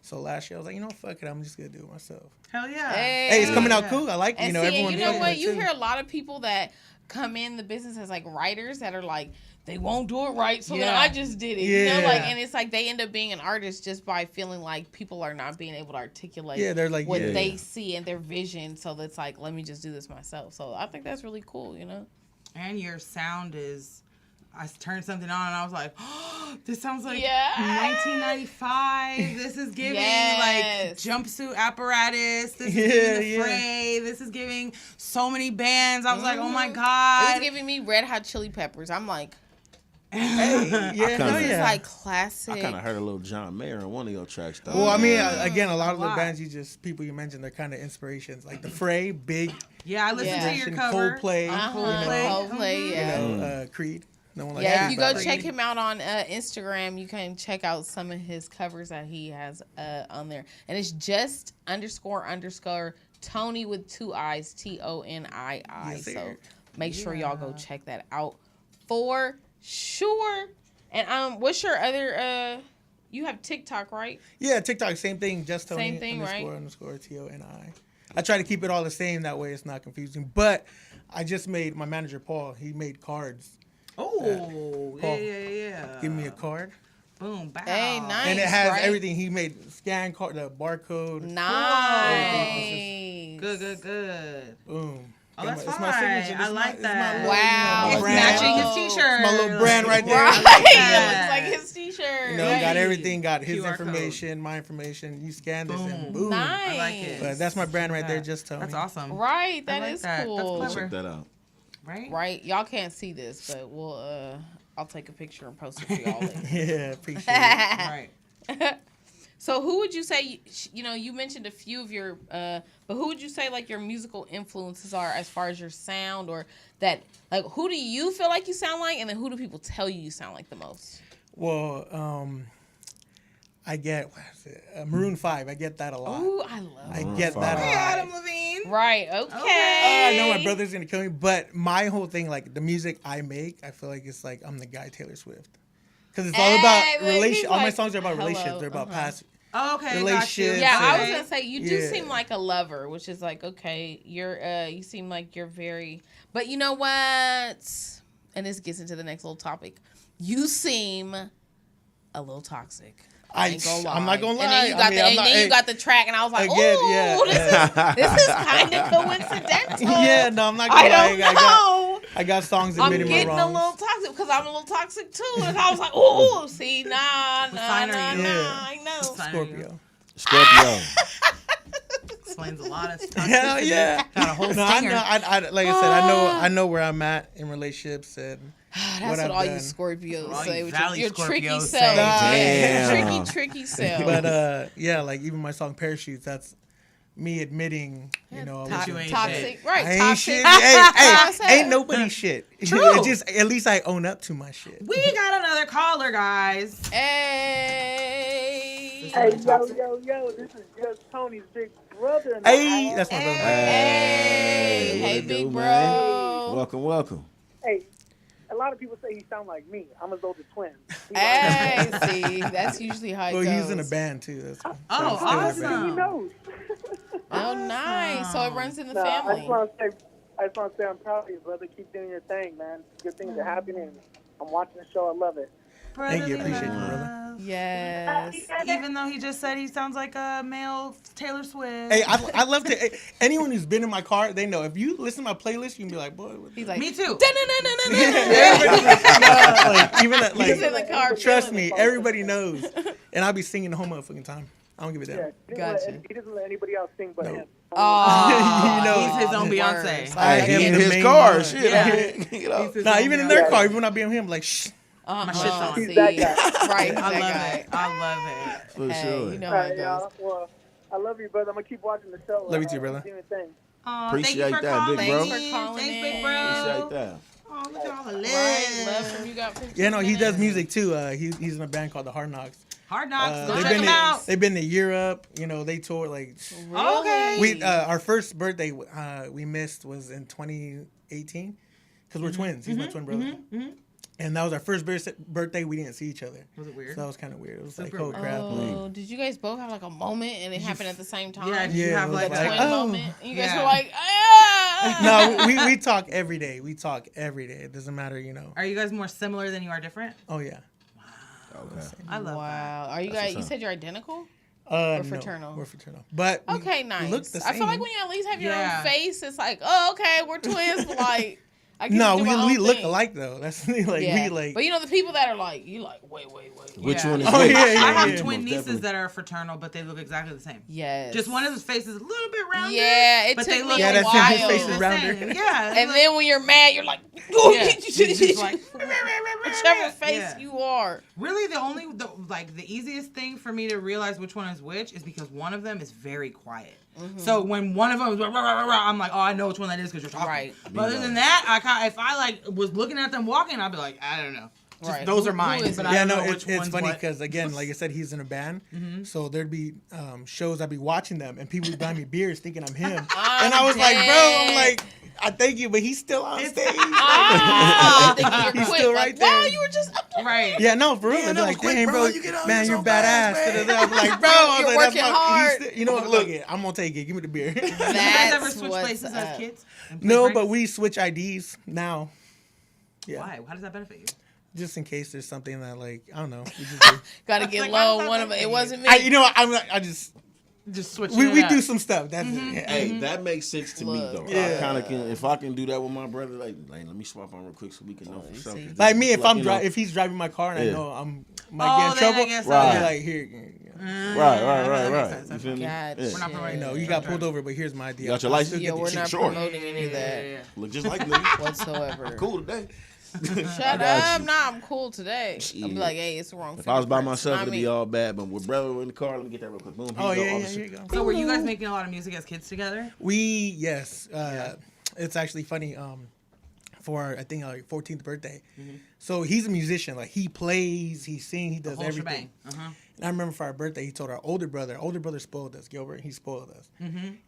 So last year I was like, you know, fuck it, I'm just gonna do it myself. Hell yeah. Hey, it's coming out cool. I like it. And You know, see, everyone. and you know fucking what? with it, You too. hear a lot of people that come in the business as like writers that are like, they won't do it right, so then Yeah. I just did it. You know, Yeah. like, and it's like they end up being an artist just by feeling like people are not being able to articulate Yeah, they're like, what yeah. they see and their vision. So that's like, let me just do this myself. So I think that's really cool. You know. And your sound is. I turned something on and I was like, oh, this sounds like Yes. 1995. This is giving Yes. like jumpsuit apparatus. This is Yeah, giving the yeah. fray. This is giving so many bands. I was like, oh my It God. was giving me Red Hot Chili Peppers. I'm like, Hey, yeah, kinda- hell this is yeah. like classic. I kind of heard a little John Mayer in one of your tracks, though. Well, I mean, again, a lot of the Wow. bands people you mentioned, they're kind of inspirations. Like The Fray, Big, Yeah, I listened Yeah. to your cover. Coldplay, Coldplay, yeah. you know, Creed. No one likes Yeah, Creed, if you go but- check him out on Instagram, you can check out some of his covers that he has on there. And it's just _ Tony with 2 I's, TONII. Yes, So sir. make sure y'all go check that out for sure. And what's your other you have TikTok, right? Yeah, TikTok, same thing. Just Tony Same thing, right? _ TONI. I try to keep it all the same. That way it's not confusing. But I just made my manager, Paul, he made cards. Oh, Paul, yeah. Give me a card. Boom, bow. Hey, nice. And it has right? everything. He made scan card, the barcode. Nice. Good. Boom. Oh, that's It's fine. my signature. I like that. Wow. my It's brand. matching his t-shirt. It's my little brand right there. Right. like It that. looks like his t-shirt. You know, right? got everything. Got his QR information, my information. You scan this and Boom. boom. Nice. I like it. But that's my brand right there. Just Tony. That's awesome. Right, I that like is that. That's cool. clever. Check that out. Right? Right, y'all can't see this, but we'll I'll take a picture and post it for y'all later. Yeah, appreciate it. Right. So who would you say, you know, you mentioned a few of your, but who would you say like your musical influences are as far as your sound, or that, like, who do you feel like you sound like, and then who do people tell you sound like the most? Well, I get Maroon 5. I get that a lot. Ooh, I love I it. get that a Hey, lot. Adam Levine. Right, okay. I know my brother's gonna kill me, but my whole thing, like the music I make, I feel like it's like I'm the guy Taylor Swift, because it's all about Hey, look, he's relation. All my like, songs are about hello, relationships. They're about past. Oh, okay. Relationships. Yeah, I was Okay. gonna say you do Yeah. seem like a lover, which is like, okay, you're you seem like you're very, but you know what? And this gets into the next little topic. You seem a little toxic. I'm not gonna lie. And then you got you got the track, and I was like, Again, oh, yeah. this is kind of coincidental. Yeah, no, I'm not gonna I lie. don't know. I got songs I'm admitting my getting a wrongs. little toxic because I'm a little toxic too. And I was like, oh, see, nah, sign are you? I know. Scorpio. Scorpio. Explains a lot of stuff. Hell yeah. Got a whole No, I stinger. know. I like I said, I know where I'm at in relationships and That's what what I've all you done. Scorpios all say you with Valley your tricky Scorpios self. say. Nah. Yeah, Damn. tricky self. But yeah, like even my song Parachutes, that's me admitting, that you ain't toxic, shit. right? I ain't Toxic. shit. That's what I Hey, said. ain't nobody shit. True. It just at least I own up to my shit. We got another caller, guys. Hey. Hey, yo, this is just Tony's big brother. In the Hey, house. that's my brother. Hey, what hey, it big do, bro. man? Welcome. Hey, a lot of people say he sound like me. I'm his older twin. Hey, see, that's usually how it Well, goes. he's in a band too. That's Oh, still in a band. awesome. He knows. Oh, nice. So it runs in the I family. just want to say I'm proud of you, brother. Keep doing your thing, man. Good things are happening. I'm watching the show. I love it. Thank you, appreciate you, brother. Yes. Even though he just said he sounds like a male Taylor Swift. Hey, I love to. Anyone who's been in my car, they know. If you listen to my playlist, you can be like, boy. He's like, Me too. Everybody's like, even at, He's in the like, car. trust killing me, it. everybody knows. And I'll be singing the whole motherfucking time. I don't give a damn. Gotcha. He doesn't let anybody else sing but him. Oh, You know, he's his own worst. Beyonce. I Hey, am he in the his main car, one. shit. Yeah. You know. Nah, even in their car, even when I be on him, like, shh. My shit's on. See, He's that guy. right? I that love guy. it. I love it. For Hey, sure. you know All how right, it goes. y'all. Well, I love you, brother. I'm going to keep watching the show. Love you too, brother. Do your thing. Aw, Appreciate thank you for that, big calling. bro. Thanks for calling Thanks, in. big bro. Appreciate that. Oh, look at all the Right, love lists. from you got 15 Yeah, no, he does minutes. music too. He's in a band called the Hard Knocks. Hard Knocks. Go They've check been them out. they've been to Europe. They toured like. Okay. We our first birthday we missed was in 2018 because we're twins. He's my twin brother. And that was our first birthday. We didn't see each other. Was it weird? So that was kind of weird. It was Super like, oh weird. crap. Oh, did you guys both have like a moment and it happened at the same time? Yeah, you Yeah, have it was like The like, twin oh. moment. And you guys Yeah. were like, ah! No, we talk every day. We talk every day. It doesn't matter, Are you guys more similar than you are different? Oh yeah. Okay. I love that. Wow. Are you That's guys? what's You up. said you're identical? No, fraternal? we're fraternal. But we Okay, nice. look the I feel like same. when you at least have your Yeah. own face, it's like, oh, okay, we're twins, but like, I get No, to do my own we look thing. alike though. That's the thing. Like Yeah. we like. But you know the people that are like, you like, wait. Which Yeah. one is Oh, which? yeah, yeah, I have yeah. twin Most nieces definitely. that are fraternal, but they look exactly the same. Yes. Just one of his faces is a little bit rounder. Yeah, it but took they me look a Yeah, that's while. his face is the rounder. same. Yeah. And then when you're mad, you're like, Yeah. It's just like whichever face Yeah. you are. Really, the easiest thing for me to realize which one is which is because one of them is very quiet. So when one of them is rah, rah, rah, rah, I'm like, oh, I know which one that is because you're talking. Right. But other than that, if I like was looking at them walking, I'd be like, I don't know. Just, Right. Those Who- are mine. who is But it? I Yeah, don't no, know it's which one's funny what. because again, like I said, he's in a band, so there'd be shows I'd be watching them, and people would buy me beers thinking I'm him, and I was like, bro, I'm like, I thank you, but he's still on stage. Ah, you're He's quick. still Like, right there. wow, you were just up there. Right. Yeah, no, for real. Yeah, They'd be that like, was quick, dang, bro. bro, You get on man, here you're so badass. fast, man. I'm like, bro, I was You're like, working that's hard. You know what? Look, I'm gonna take it. Give me the beer. Did you guys ever That's switch what's places up. as kids? and play No, pranks? but we switch IDs now. Yeah, Why? How does that benefit you? just in case there's something that like I don't know. We just do. Gotta get like, low. why does One that of it. make It you? wasn't me. I just Just switch. we do some stuff. That's it. Yeah. Hey, that makes sense to me Look. though. Yeah. I kind of can, if I can do that with my brother, like let me swap on real quick so we can know for you sure. see. 'Cause Like me, if like, I'm you know, if he's driving my car and I Yeah. know I'm might get in then I trouble, guess I'll so. be like here. Right. sense. You feel me? Gotcha. Yeah. We're not promoting. You know, you got pulled over, but here's my idea. You got your I'll license? still Yeah, get the we're cheap not short. promoting any of that Look just like me. whatsoever. Cool today. Shut up. Nah, I'm cool today. I'll be Yeah. like, hey, it's the wrong If I was by fingerprints. myself, Not it'd me. be all bad. But with brother in the car, let me get that real quick. Boom. Oh Here yeah, all yeah, the here you shit. go. So were you guys making a lot of music as kids together? Yes. It's actually funny. For I think like 14th birthday. So he's a musician. Like he plays, he sings, he does Whole everything. shebang. And I remember for our birthday, he told our older brother spoiled us, Gilbert. He spoiled us.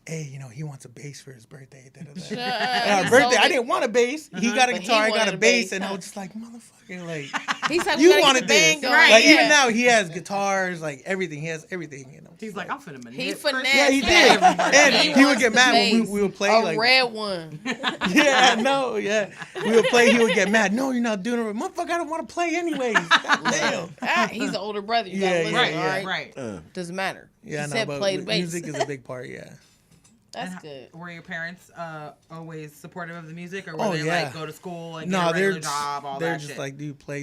Hey, he wants a bass for his birthday. Da, da, da. And our birthday, I didn't want a bass. He got a But he guitar, I got wanted a a bass, bass, and I huh? was just like, motherfucker, like. He's like, You we gotta wanted get the band this, going. like yeah. even now he has guitars, like everything. He has everything, He's like, I'm finna manip. He Chris. finessed. Yeah, he it. did. And he would wants get the mad when bass. we would play. A Like, red one. yeah, no, yeah. We would play. He would get mad. No, you're not doing it. Motherfucker, I don't want to play anyways. Damn. He's the older brother. You Yeah, gotta listen, yeah, all yeah. right? Right. Doesn't matter. Yeah, he no, said but play the bass. music is a big part. Yeah. That's good. Were your parents always supportive of the music, or were they like go to school and get a regular job, all that shit? They're just like,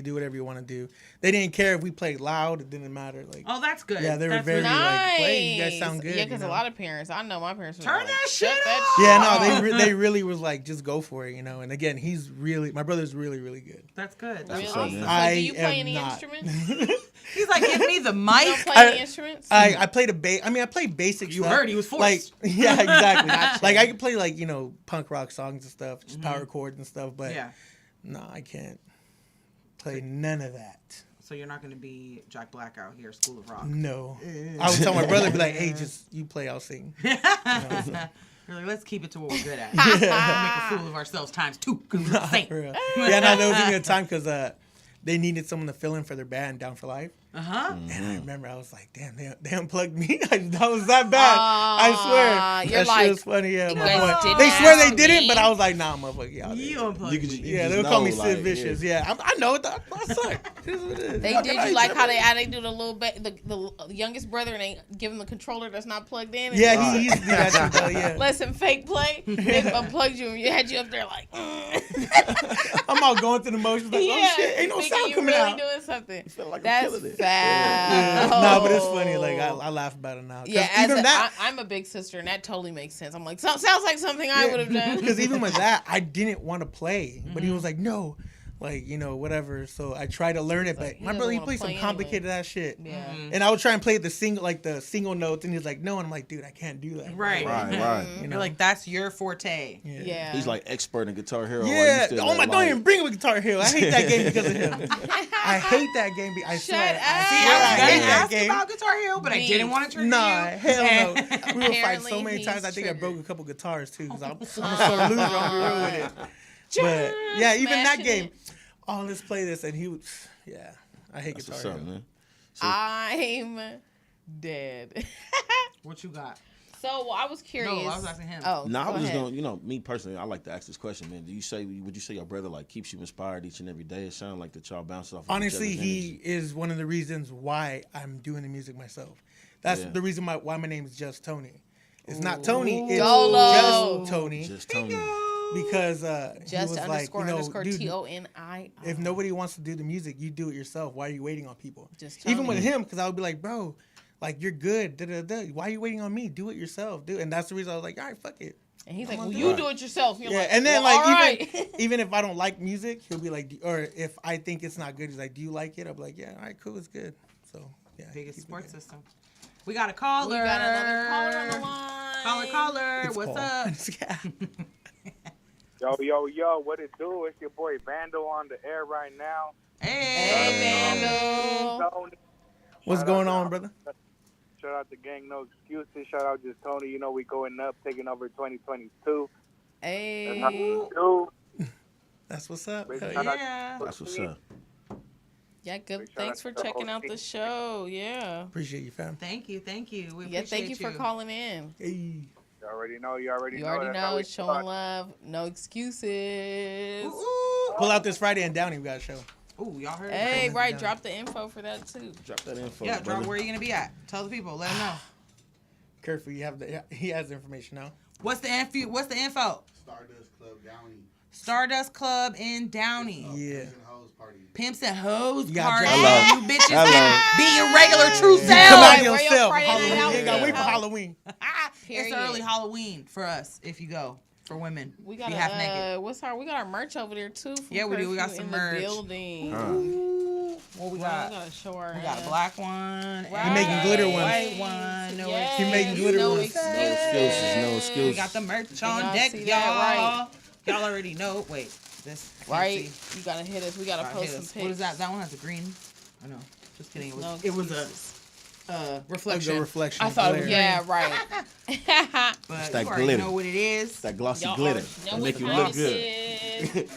do whatever you want to do. They didn't care if we played loud; it didn't matter. Like, oh, that's good. Yeah, they were very like, play. You guys sound good. Yeah, because a lot of parents, I know my parents, turn that shit off. Yeah, no, they really was like, just go for it, you know. And again, my brother's really, really good. That's good. Really? That's awesome. So do you play any instruments? He's like, give me the mic. You don't play any instruments? I played a bass. I mean, I played basic. You stuff. heard he was forced. Like, yeah, exactly. Like I could play like, you know, punk rock songs and stuff, just power chords and stuff. But no, I can't play none of that. So you're not going to be Jack Black out here, School of Rock. No, I would tell my brother, be like, hey, just you play, I'll sing. You know, so. We're like, let's keep it to what we're good at. We'll make a fool of ourselves times 2 because we're saint. Yeah, no, there was even a time because they needed someone to fill in for their band Down for Life. And I remember I was like, damn, they unplugged me. That was that bad. I swear. That shit was funny. Yeah, they swear they didn't, but I was like, nah, motherfucker, y'all did. You unplugged me. Yeah, they would call me Sid Vicious. Yeah, I know it. I suck. It is what it is. They did you like how they do the little the youngest brother and they give him the controller that's not plugged in? Yeah, he used to do that shit though, yeah. Let some fake play. They unplugged you and you had you up there like I'm all going through the motions like, oh shit, ain't no sound coming out. Doing something. Like that's it. bad. No, but it's funny. Like I laugh about it now. Yeah, I'm a big sister, and that totally makes sense. I'm like, sounds like something I would have done. Because even with that, I didn't want to play, but he was like, no. Like, you know, whatever. So I tried to learn it, but my brother, he plays some complicated ass shit. Yeah. And I would try and play the single notes, and he's like, no. And I'm like, dude, I can't do that. Right. You know? You're like, that's your forte. Yeah. He's like expert in Guitar Hero. Yeah. Oh my, don't even bring him with Guitar Hero. I hate that game because of him. I hate that game. I Shut swear. up. I hate that game. About Guitar Hero, but I didn't want to turn Nah, hell no. We would fight so Apparently many times. I think I triggered. broke a couple guitars too because I'm a sore loser on the road with it. But yeah, even that game. Oh, let's play this, and he would. Yeah, I hate Guitar Hero. Man. So, I'm dead. What you got? So I was curious. No, I was asking him. Oh, I was just going. You know, me personally, I like to ask this question, man. Would you say your brother like keeps you inspired each and every day? It sounds like that y'all bounce off. Honestly, he is one of the reasons why I'm doing the music myself. That's the reason why my name is Just Tony. It's not Tony. It's Just Tony. Just Tony. Because just he was like, you know, dude, TONI. if nobody wants to do the music, you do it yourself. Why are you waiting on people? Just even with him, because I would be like, bro, like you're good. Why are you waiting on me? Do it yourself, dude. And that's the reason I was like, all right, fuck it. And he's like, well, you do it yourself. You're yeah, like, and then well, like even if I don't like music, he'll be like, or if I think it's not good, he's like, do you like it? I'll be like, yeah, all right, cool, it's good. So yeah, biggest support system. We got a caller. We got another caller on the line. Caller. It's What's Paul. up? Yo, what it do? It's your boy Vandal on the air right now. Hey, Vandal. What's going on, brother? Shout out to Gang No Excuses. Shout out Just Tony. You know we going up, taking over 2022. Hey. That's how we do. That's what's up. Yeah. That's what's up. Yeah, good. Thanks for checking out the show. Yeah. Appreciate you, fam. Thank you. We yeah, thank you for calling in. Hey. You already know. You already know. It's showing love. No excuses. Ooh. Pull out this Friday in Downey. We got a show. Ooh, y'all heard Hey, it. right. Drop the info for that, too. Drop that info. Yeah, drop where you going to be at. Tell the people. Let them know. Careful, he has the information now. What's the info? Stardust Club Downey. Stardust Club in Downey. Yeah. Pimps and Hoes You party. got You bitches can be your regular true Come self. out yourself. Friday night Halloween. out You ain't got to wait for with Halloween. It's Period. early Halloween for us if you go. For women. We got be half naked. we got our merch over there too. Yeah, we do. We got Curfew some in merch. The building. What we Well, got? we gotta show our We got a ass. black one. Right. He making glitter ones. White one. No Yes. He making glitter no ones. excuses. No excuses. No excuses. We got the merch on y'all deck, see y'all. that, Y'all already know. Wait, this I can't Right? see. You gotta hit us. We gotta Alright, post hit some us. pics. What is that? That one has a green. I know. Just kidding. No It was excuses. a reflection. The reflection. I thought, glare. yeah, right. But It's that you already glitter. know what it is. It's that glossy Y'all glitter. know That make what you time look it good. is.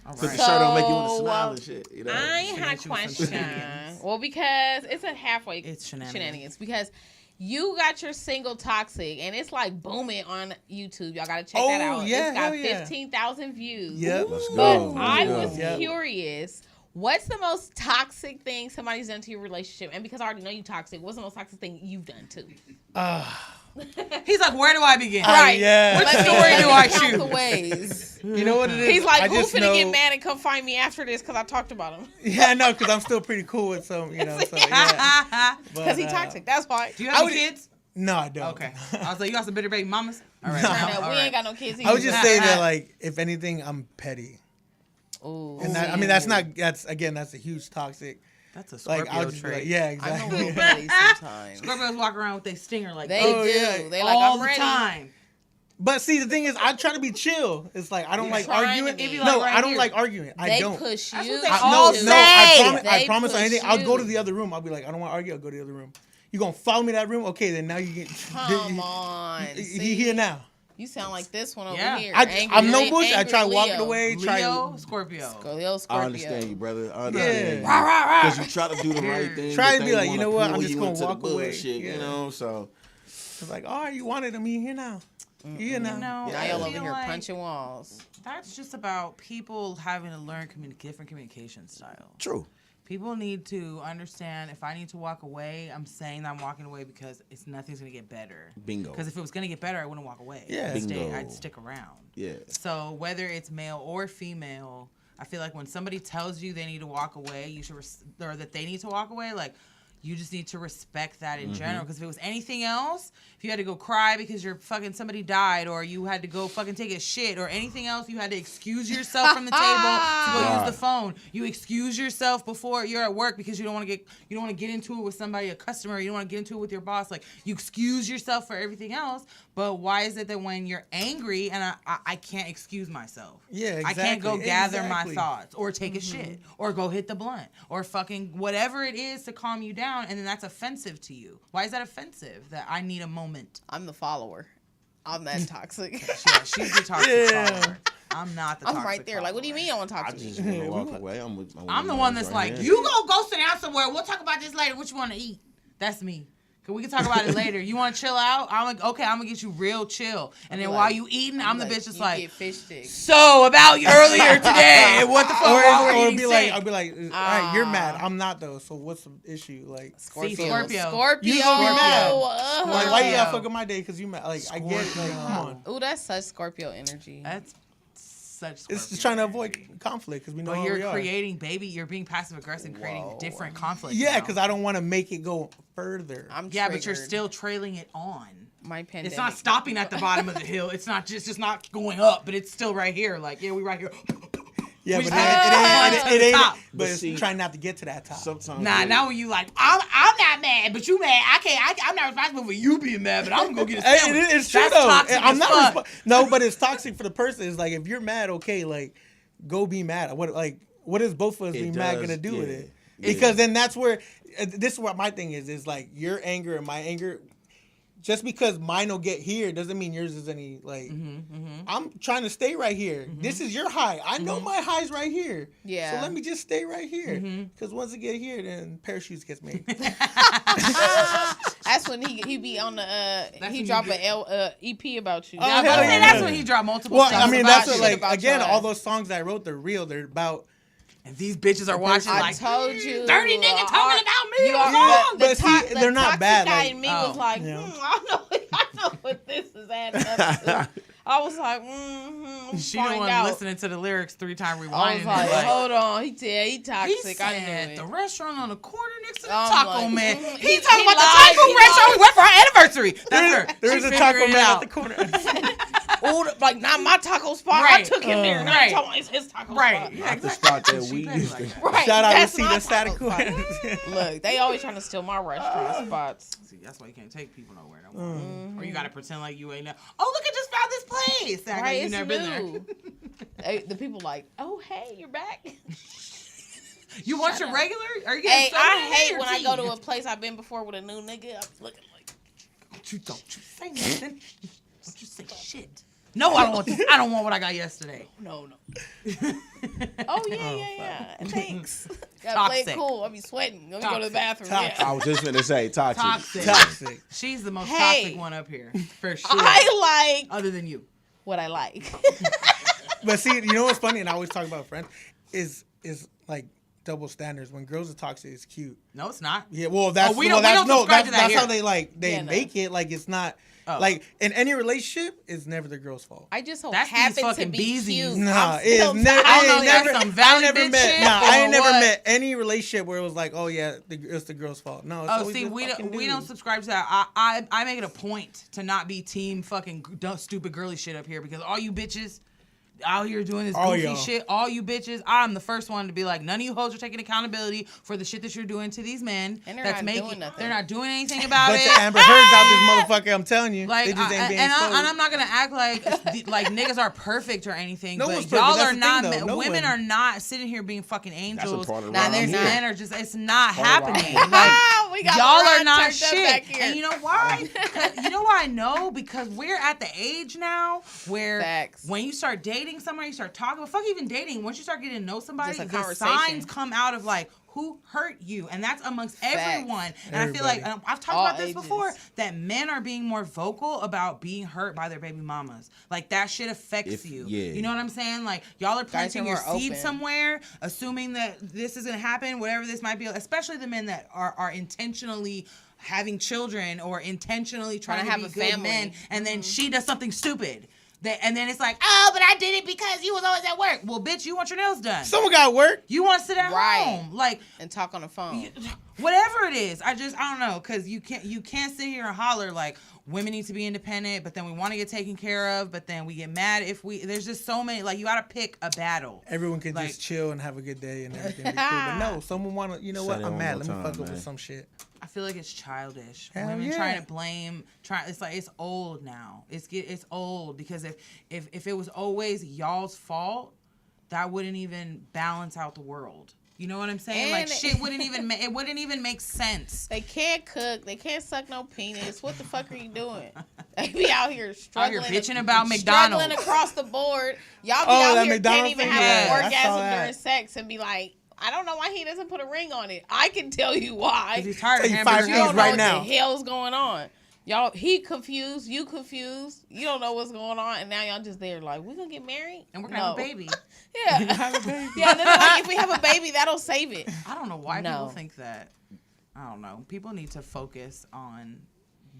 All Put the right. shirt on, make you want to smile and shit. You know. I had a Finish with some question. shenanigans. Well, because it's a halfway It's shenanigans. because you got your single Toxic and it's like booming on YouTube. Y'all gotta check that out. yeah, It's got hell yeah. 15,000 views. Yep. Let's But go. I Let's was go. curious, what's the most toxic thing somebody's done to your relationship? And because I already know you toxic, what's the most toxic thing you've done too? He's like, where do I begin? Right. Yeah. Which Let me story do I count choose? the ways. You know what it is? He's like, I who's just finna know, get mad and come find me after this because I talked about him? Yeah, I know, because I'm still pretty cool with some, you know. So yeah. Because he toxic. That's why. Do you have any kids? No, I don't. Okay. I was like, you got some bitter baby mamas? All right. No. All We right. ain't got no kids either. I would just say that, like, if anything, I'm petty. Ooh. And that, I mean, that's a huge toxic. That's a Scorpio Like, I'll just be trait. like, yeah, I'm a exactly. little petty sometimes. Scorpios walk around with their stinger like They Oh, do. yeah. They like, all I'm the ready. time. But see, the thing is, I try to be chill. It's like I don't like trying arguing. to be. No, Right I don't here. like arguing. I They don't. push That's you. what they I, all no, say. I They promise on push anything. I'll go to you. the other room. I'll be like, I don't want to argue. I'll go to the other room. You gonna follow me to that room? Okay, then now you get. Come on. He See? here now. You sound like this one over Yeah. here. I'm no bullshit. I Angry try walking Leo. away. Leo, Scorpio. Leo Scorpio. I understand you, brother. I Yeah. understand you. Rah, rah, rah. Because you try to do the right thing. Try but to be they like, you wanna know what, I'm pull just you gonna into the walk away. bullshit, Yeah. You know, so. It's like, oh, you wanted him. He here now. He here now. No, Now I y'all over feel here like punching walls. That's just about people having to learn different communication styles. True. People need to understand if I need to walk away, I'm saying that I'm walking away because nothing's gonna get better. Bingo. Because if it was gonna get better, I wouldn't walk away. Yeah. Bingo. I'd stick around. Yeah. So whether it's male or female, I feel like when somebody tells you they need to walk away, you should or that they need to walk away, like you just need to respect that in general. Because if it was anything else, if you had to go cry because your fucking somebody died, or you had to go fucking take a shit, or anything else, you had to excuse yourself from the table to go use the phone. You excuse yourself before you're at work because you don't want to get into it with somebody, a customer. You don't want to get into it with your boss. Like you excuse yourself for everything else. But why is it that when you're angry and I can't excuse myself? Yeah, I can't go exactly. gather Exactly. my thoughts or take a shit or go hit the blunt or fucking whatever it is to calm you down, and then that's offensive to you. Why is that offensive? That I need a moment. I'm the follower. I'm that toxic. Yeah, she's the toxic follower. I'm not the toxic I'm right there. Like, what do you mean I want to talk I to just you? want to walk away. I'm the one that's like, you go sit down somewhere. We'll talk about this later. What you want to eat? That's me. Cause we can talk about it later. You want to chill out? I'm like, okay, I'm gonna get you real chill. And then like- while you eating, I'm the bitch that's you like, get fish sticks. so about earlier today, what the fuck? why were Or you be eating like, steak? I'll be like, all right, you're mad. I'm not though. So what's the issue? Like, See, Scorpio. Scorpio. You gonna be mad. Uh-huh. like why you gotta Scorpio. fuck up my day? Cause you mad. Like, I get it. Like, come on. Ooh, that's such Scorpio energy. That's such. It's just Scorpio trying to energy. avoid conflict because we know But how you're we are. creating, baby. You're being passive aggressive, creating different conflict. Yeah, now. because I don't want to make it go further. I'm Yeah, but you're triggered. still trailing it on. My pandemic. It's not stopping at the bottom of the hill. It's not just not going up, but it's still right here. Like, yeah, we right here. Yeah, We but just- it ain't. top. But But it's see, trying not to get to that top. Sometimes. Nah, now when you like, I'm not mad, but you mad. I'm not responsible for you being mad, but I'm gonna go get a Hey, sandwich. it's true That's though. toxic I'm as not. fuck. No, but it's toxic for the person. It's like if you're mad, okay, like go be mad. What is both of us It being mad does, gonna do with yeah, it? yeah. Because then that's where this is what my thing is. Is like your anger and my anger. Just because mine will get here doesn't mean yours is any like. I'm trying to stay right here. This is your high. I know my high's right here. Yeah. So let me just stay right here. Because once it get here, then parachutes gets made. That's when he be on the he when drop you an EP about you. Oh, I was hell about to say, yeah. that's when he dropped multiple Well, songs I mean about that's you. what like about again your all ass. those songs that I wrote they're real. They're about. And these bitches are watching I like, told you. dirty nigga talking about me. You are, wrong. But see, they're not toxic bad, guy like- in me Oh. was like, Yeah. I know what this is adding up to. I was like, She the find one out. listening to the lyrics 3 times I rewinding. was like, like, hold on, he he toxic. I said knew the it. restaurant on the corner next to the I'm Taco like, Man. mm, He he talking about the lied, taco he restaurant lied. we went for our anniversary. That's her. There was She a Taco figured it Man out. at the corner. Ooh, like not my taco spot. I Right. took him there. Not right. talking about it's his taco Right. spot. Yeah, The spot that She we petty used like to. that. Right. Shout out That's to my Cedar taco Santa spot. Look, they always trying to steal my restaurant spots. See, that's why you can't take people nowhere no more. Or you gotta pretend like you ain't know. Oh, look, I just found this place. Act like Right, you it's never been there. new. The people like, oh hey, you're back. You want your regular? Are you Hey, getting I soda hate or when I tea? go to a place I've been before with a new nigga. I'm looking like, Don't you say nothing. Don't you say shit. No, I don't want this. I don't want what I got yesterday. no. Oh yeah. Thanks. Gotta play it Toxic. cool. I be sweating. Let me go to the bathroom. Toxic. Yeah. I was just gonna say toxic. Toxic. Toxic. She's the most Hey. toxic one up here, for sure. I like Other than you. what I like. But see, you know what's funny, and I always talk about friends, is like double standards. When girls are toxic, it's cute. No, it's not. Yeah, well, that's we don't subscribe to that that's here. how they make it. Like it's not like in any relationship, it's never the girl's fault. I just so That's happen these to fucking be beezies. cute. Nah, I'm still it's never. I don't know, I that's some valley bitch shit, I ain't or never what? met any relationship where it was like, oh yeah, it's the girl's fault. No. It's always See, the we fucking don't dude. subscribe to that. I make it a point to not be team fucking stupid girly shit up here because all you bitches out here doing this goofy shit, all you bitches, I'm the first one to be like, none of you hoes are taking accountability for the shit that you're doing to these men. And they're not doing nothing. They're not doing anything about Bunch it. of Amber Heard's out this motherfucker. I'm telling you, Like, they just ain't being and exposed. I'm not gonna act like niggas are perfect or anything, No but one's perfect. y'all That's are the not. thing, though. No Women one. are not sitting here being fucking angels. part of the Nah, they're These not. men are just. It's not part of the happening. ride. Like, We got y'all the are ride not turned up back shit. here. And you know why? You know why I know? Because we're at the age now where Facts. when you start dating somebody, you start talking. But fuck even dating. Once you start getting to know somebody, Just a the conversation. signs come out of like who hurt you, and that's amongst everyone. And I feel Everybody. like I've talked All about this ages. before that men are being more vocal about being hurt by their baby mamas. Like that shit affects you. You know what I'm saying? Like y'all are planting your more seed open. somewhere, assuming that this is gonna happen, whatever this might be. Especially the men that are intentionally having children or intentionally trying to have be a good family. men, and then she does something stupid. And then it's like, oh, but I did it because you was always at work. Well, bitch, you want your nails done. Someone got work. You want to sit at Right. home, like and talk on the phone. whatever it is. I don't know, because you can't sit here and holler like women need to be independent, but then we want to get taken care of, but then we get mad if there's just so many, like you got to pick a battle. Everyone can Like- just chill and have a good day and everything be cool. But no, someone want to, you know Say what? that I'm one mad. more Let me time, fuck up man. with some shit. I feel like it's childish. Hell Women yeah. trying to blame, it's like it's old now. It's old because if it was always y'all's fault, that wouldn't even balance out the world. You know what I'm saying? Like And- shit wouldn't even make sense. They can't cook. They can't suck no penis. What the fuck are you doing? They be out here struggling. bitching about struggling McDonald's. across the board. Y'all be Oh, out that here McDonald's can't even thing? have Yeah, an I saw orgasm that. during sex and be like, I don't know why he doesn't put a ring on it. I can tell you why. 'Cause he's tired of Tell you hamburgers. five You don't things know right what now. the hell's going on. Y'all, he confused, you confused. You don't know what's going on, and now y'all just there like, we're gonna get married And we're gonna have a baby. Yeah, yeah. And then like, if we have a baby, that'll save it. I don't know why No. people think that. I don't know. People need to focus on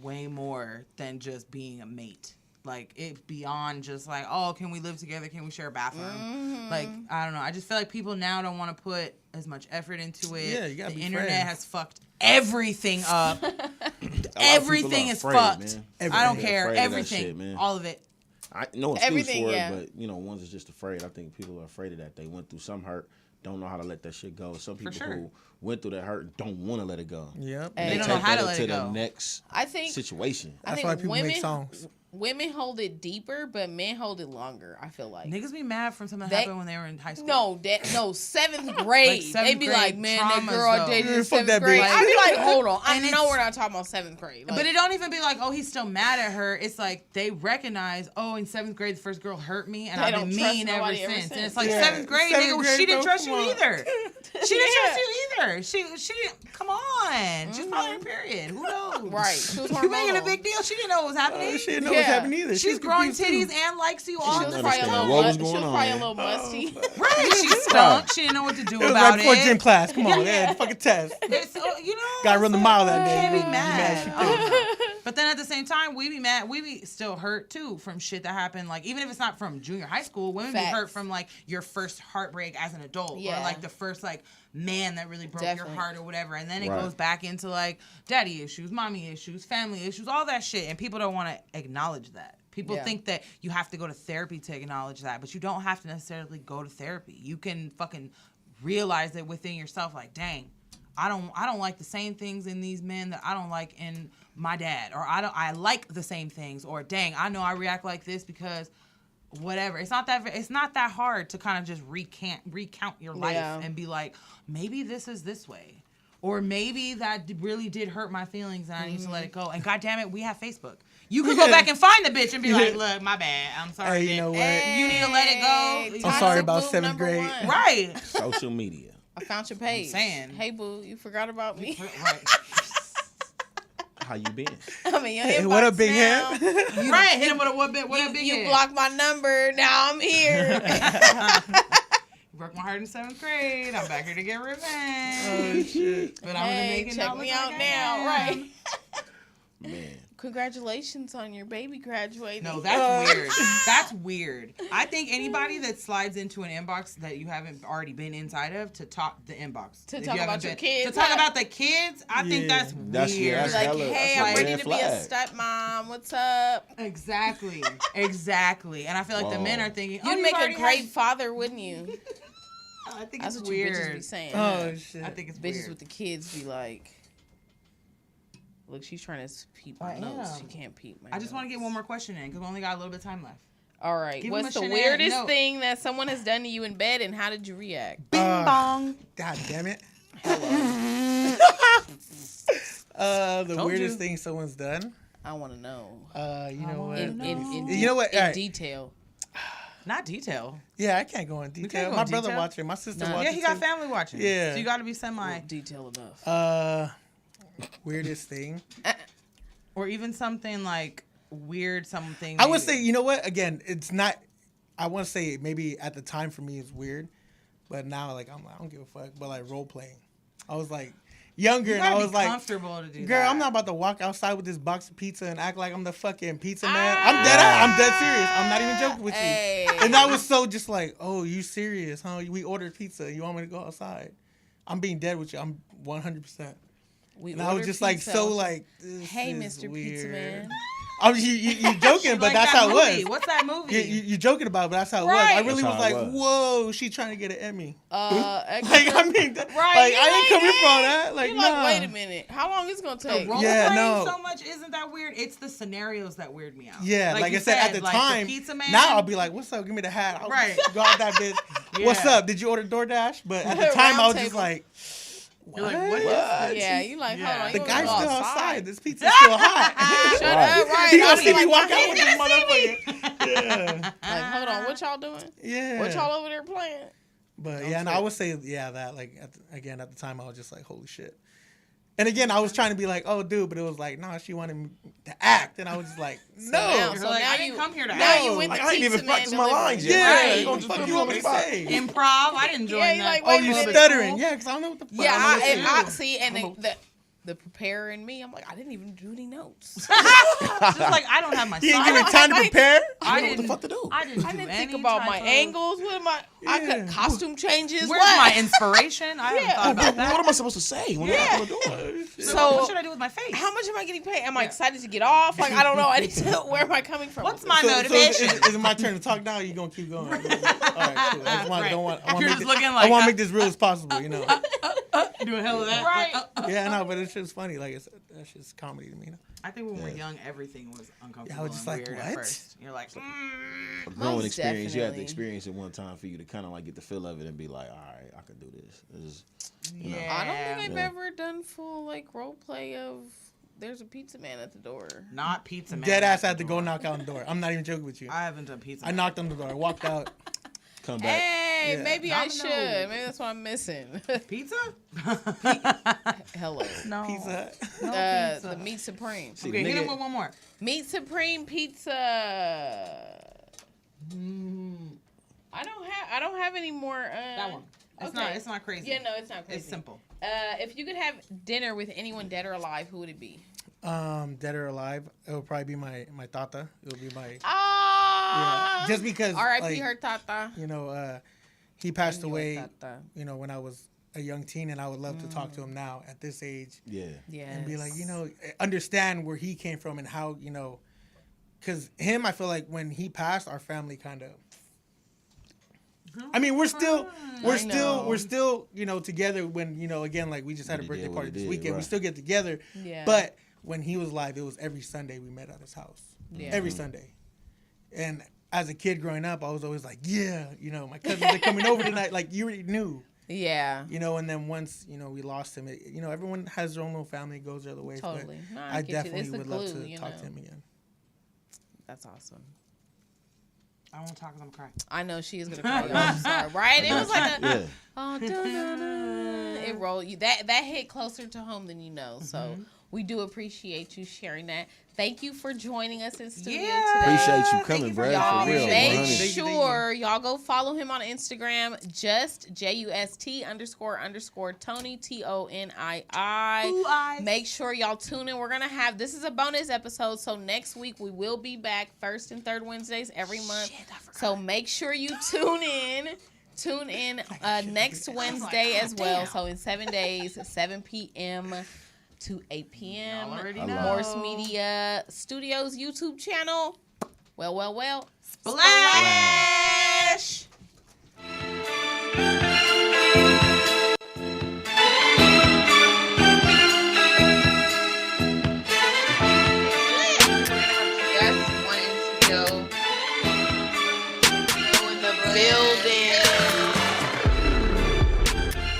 way more than just being a mate. Like, it beyond just like, oh, can we live together? Can we share a bathroom? Mm-hmm. Like, I don't know. I just feel like people now don't want to put as much effort into it. Yeah, you gotta the be internet friends. has fucked everything up. A lot of people Everything are is afraid, fucked. man. I don't They're care. afraid of that Everything. shit, man. All of it. No excuse Everything, for it, yeah. but ones is just afraid. I think people are afraid of that. They went through some hurt, don't know how to let that shit go. Some people sure. who went through that hurt don't want to let it go. Yep. Hey. They don't take know how that to let into it go. the next I think situation. I That's think why people women make songs. women hold it deeper, but men hold it longer. I feel like. Niggas be mad from something that They- happened when they were in high school. No, seventh grade. seventh They be grade like, man, that traumas, girl I though. dated Yeah, in fuck 7th that grade. bitch. I be like, hold on. I And know it's- we're not talking about 7th grade. Like, But it don't even be like, oh, he's still mad at her. It's like they recognize, oh, in 7th grade, the first girl hurt me, and They I've don't been trust mean ever nobody since. ever And since. it's like Yeah. 7th grade, 7th nigga, grade, she didn't bro, trust come you on. either. She didn't trust you either. She didn't. Come on, she's probably on her period. Who knows? right. She was You making a hormonal. big deal. She didn't know what was happening. Oh, she didn't know what's Yeah. happening either. She's growing confused, titties too. and likes you She all was the probably a understand little what was She going was on, probably a man. little musty. Right, she stunk. She didn't know what to do It was about right before it. gym class. Come on, yeah, fucking test. It's, you know, Gotta run the mile that day. Can't be You mad. she I don't know. But then at the same time, we be mad. We be still hurt too from shit that happened. Like even if it's not from junior high school, women Facts. be hurt from like your first heartbreak as an adult, Yeah. or like the first like man that really broke Definitely. your heart or whatever. And then it Right. goes back into like daddy issues, mommy issues, family issues, all that shit. And people don't want to acknowledge that. People Yeah. think that you have to go to therapy to acknowledge that, but you don't have to necessarily go to therapy. You can fucking realize it within yourself. Like, dang, I don't like the same things in these men that I don't like in my dad, or I like the same things, or dang, I know I react like this because whatever. It's not that hard to kind of just recount your life Yeah. and be like, maybe this is this way. Or maybe that really did hurt my feelings and I need to let it go. And God damn it, we have Facebook. You could go back and find the bitch and be like, look, my bad. I'm sorry. Hey, you know what? You need to let it go. I'm sorry about Toxic boo 7th grade. #1. Right. Social media. I found your page. saying. Hey, boo, you forgot about me? Right. How you been? I'm in your Hey, inbox what up, big now. hand? Right. Hit him with a what big You head. blocked my number. Now I'm here. broke my heart in 7th grade. I'm back here to get revenge. Oh shit! But I'm gonna make it check me out now, right? Man. Congratulations on your baby graduating. No, that's weird. That's weird. I think anybody that slides into an inbox that you haven't already been inside of to talk the inbox. To talk about your kids. To talk about the kids, I think that's weird. That's like, hella, hey, I'm ready to be a stepmom. What's up? Exactly. Exactly. And I feel like the men are thinking, You'd make a great father, wouldn't you? I think that's it's what weird. You bitches be saying. Oh shit! I think it's bitches weird. with the kids be like, look, she's trying to peep my nose. She can't peep my nose. I just want to get one more question in because we only got a little bit of time left. All right. What's the weirdest thing that someone has done to you in bed, and how did you react? Bing bong. God damn it. Hello. The weirdest thing someone's done. I want to know. You know what? In detail. Not detail. Yeah, I can't go in detail. My brother watching, my sister watching. Yeah, he got family watching. Yeah. So you got to be semi detail enough. Weirdest thing. Or even something like weird something. I would say, you know what? Again, it's not. I want to say maybe at the time for me it's weird, but now like I'm like I don't give a fuck. But like role playing, I was like younger and I was like comfortable to do girl, that. I'm not about to walk outside with this box of pizza and act like I'm the fucking pizza man. I'm dead serious. I'm not even joking with you. And that was so just like, oh, you serious, huh? We ordered pizza. You want me to go outside? I'm being dead with you. I'm 100%. And I was just like so like, hey, Mr. Weird. Pizza Man. I was you joking, but that's how it was. What's that movie? You joking about it, but that's how it was. I really was like, whoa, she trying to get an Emmy. Like, I mean, like, I ain't coming from that. Like, nah. Wait a minute. How long is it going to take? Role playing so much isn't that weird. It's the scenarios that weird me out. Yeah, like I said, at the time, now I'll be like, what's up? Give me the hat. I'll go out that bitch. Yeah. What's up? Did you order DoorDash? But at the time, I was just like, what? You're like, what? Yeah, you like, hold on. The guy's still outside. This pizza's still hot. Shut up, right? He gonna see me walk out with this motherfucker. Yeah. Like, hold on, what y'all doing? Yeah. What y'all over there playing? But yeah, and I would say, that like again at the time I was just like, holy shit. And again, I was trying to be like, oh, dude, but it was like, no, she wanted me to act, and I was just like, no. So like, I didn't come here to act. Now you went like, the I ain't even practice my lines yet. Yeah, Right. You gonna just fuck put you me on want the me to spot. say? Improv. I didn't join that. Like, Oh, you stuttering? Yeah, because I don't know what the fuck. Yeah, I see, and the preparer in me, I'm like, I didn't even do any notes. Just like I don't have my. You didn't give me time to prepare. I didn't know what the fuck to do. I didn't think about my angles. What am I? I could costume changes. Where's my inspiration? I haven't thought about that. What am I supposed to say when I'm doing? So what should I do with my face? How much am I getting paid? Am I excited to get off? Like, I don't know. I need to. Where am I coming from? What's my motivation? So is it my turn to talk now? Or you gonna keep going? All right, cool. I want to make this real as possible. You know. Do a hell of that. Right. Yeah, no, but it's just funny. Like that's just comedy to me. You know? I think when we were young, everything was uncomfortable. Yeah, I was just and like, weird what? At first. You're like, A growing experience. You have to definitely. experience it one time for you to kind of like get the feel of it and be like, all right, I can do this. yeah. I don't think I've ever done full like role play of. There's a pizza man at the door. Not pizza man. Dead ass had to go knock on the door. I'm not even joking with you. I haven't done pizza. I knocked on the door. I walked out. Come back. Hey, Yeah. maybe I Domino's. should. Maybe that's what I'm missing. Pizza? Hello. No. Pizza. The Meat Supreme. See, Okay, the hit him nigga- with one more. Meat Supreme pizza. I don't have any more. That one. It's not crazy. Yeah, no, it's not crazy. It's simple. If you could have dinner with anyone dead or alive, who would it be? Dead or alive, it would probably be my tata. It would be my Ah. just because R.I.P. like, her tata. you know, he passed away. Tata. You know, when I was a young teen, and I would love to talk to him now at this age. Yeah. And be like, you know, understand where he came from and how, you know, because him, I feel like when he passed, our family kind of. I mean, we're still, you know, together. When you know, again, like we just had a birthday party this weekend. Right. We still get together. Yeah. But when he was alive, it was every Sunday we met at his house. Yeah. Every Sunday. And as a kid growing up, I was always like, yeah, you know, my cousins are coming over tonight. Like you already knew. Yeah. You know, and then once, you know, we lost him, you know, everyone has their own little family, goes their other ways. Totally. But No, I get you. definitely It's the would love glue, to you talk know. to him again. That's awesome. I won't talk because I'm crying. I know she is gonna cry. I'm sorry. Right? It was like a Yeah. oh, it rolled. That hit closer to home than you know. So we do appreciate you sharing that. Thank you for joining us in studio today. Appreciate you coming, Brad. Y'all for real. make 100. sure y'all go follow him on Instagram. Just JUST__Tony TONII. Make sure y'all tune in. We're gonna have this is a bonus episode. So next week we will be back first and third Wednesdays every month. So make sure you tune in. Tune in next Wednesday as well. So in 7 days, 7 p.m. to 8 p.m. Morse Media Studios YouTube channel. Well. Splash!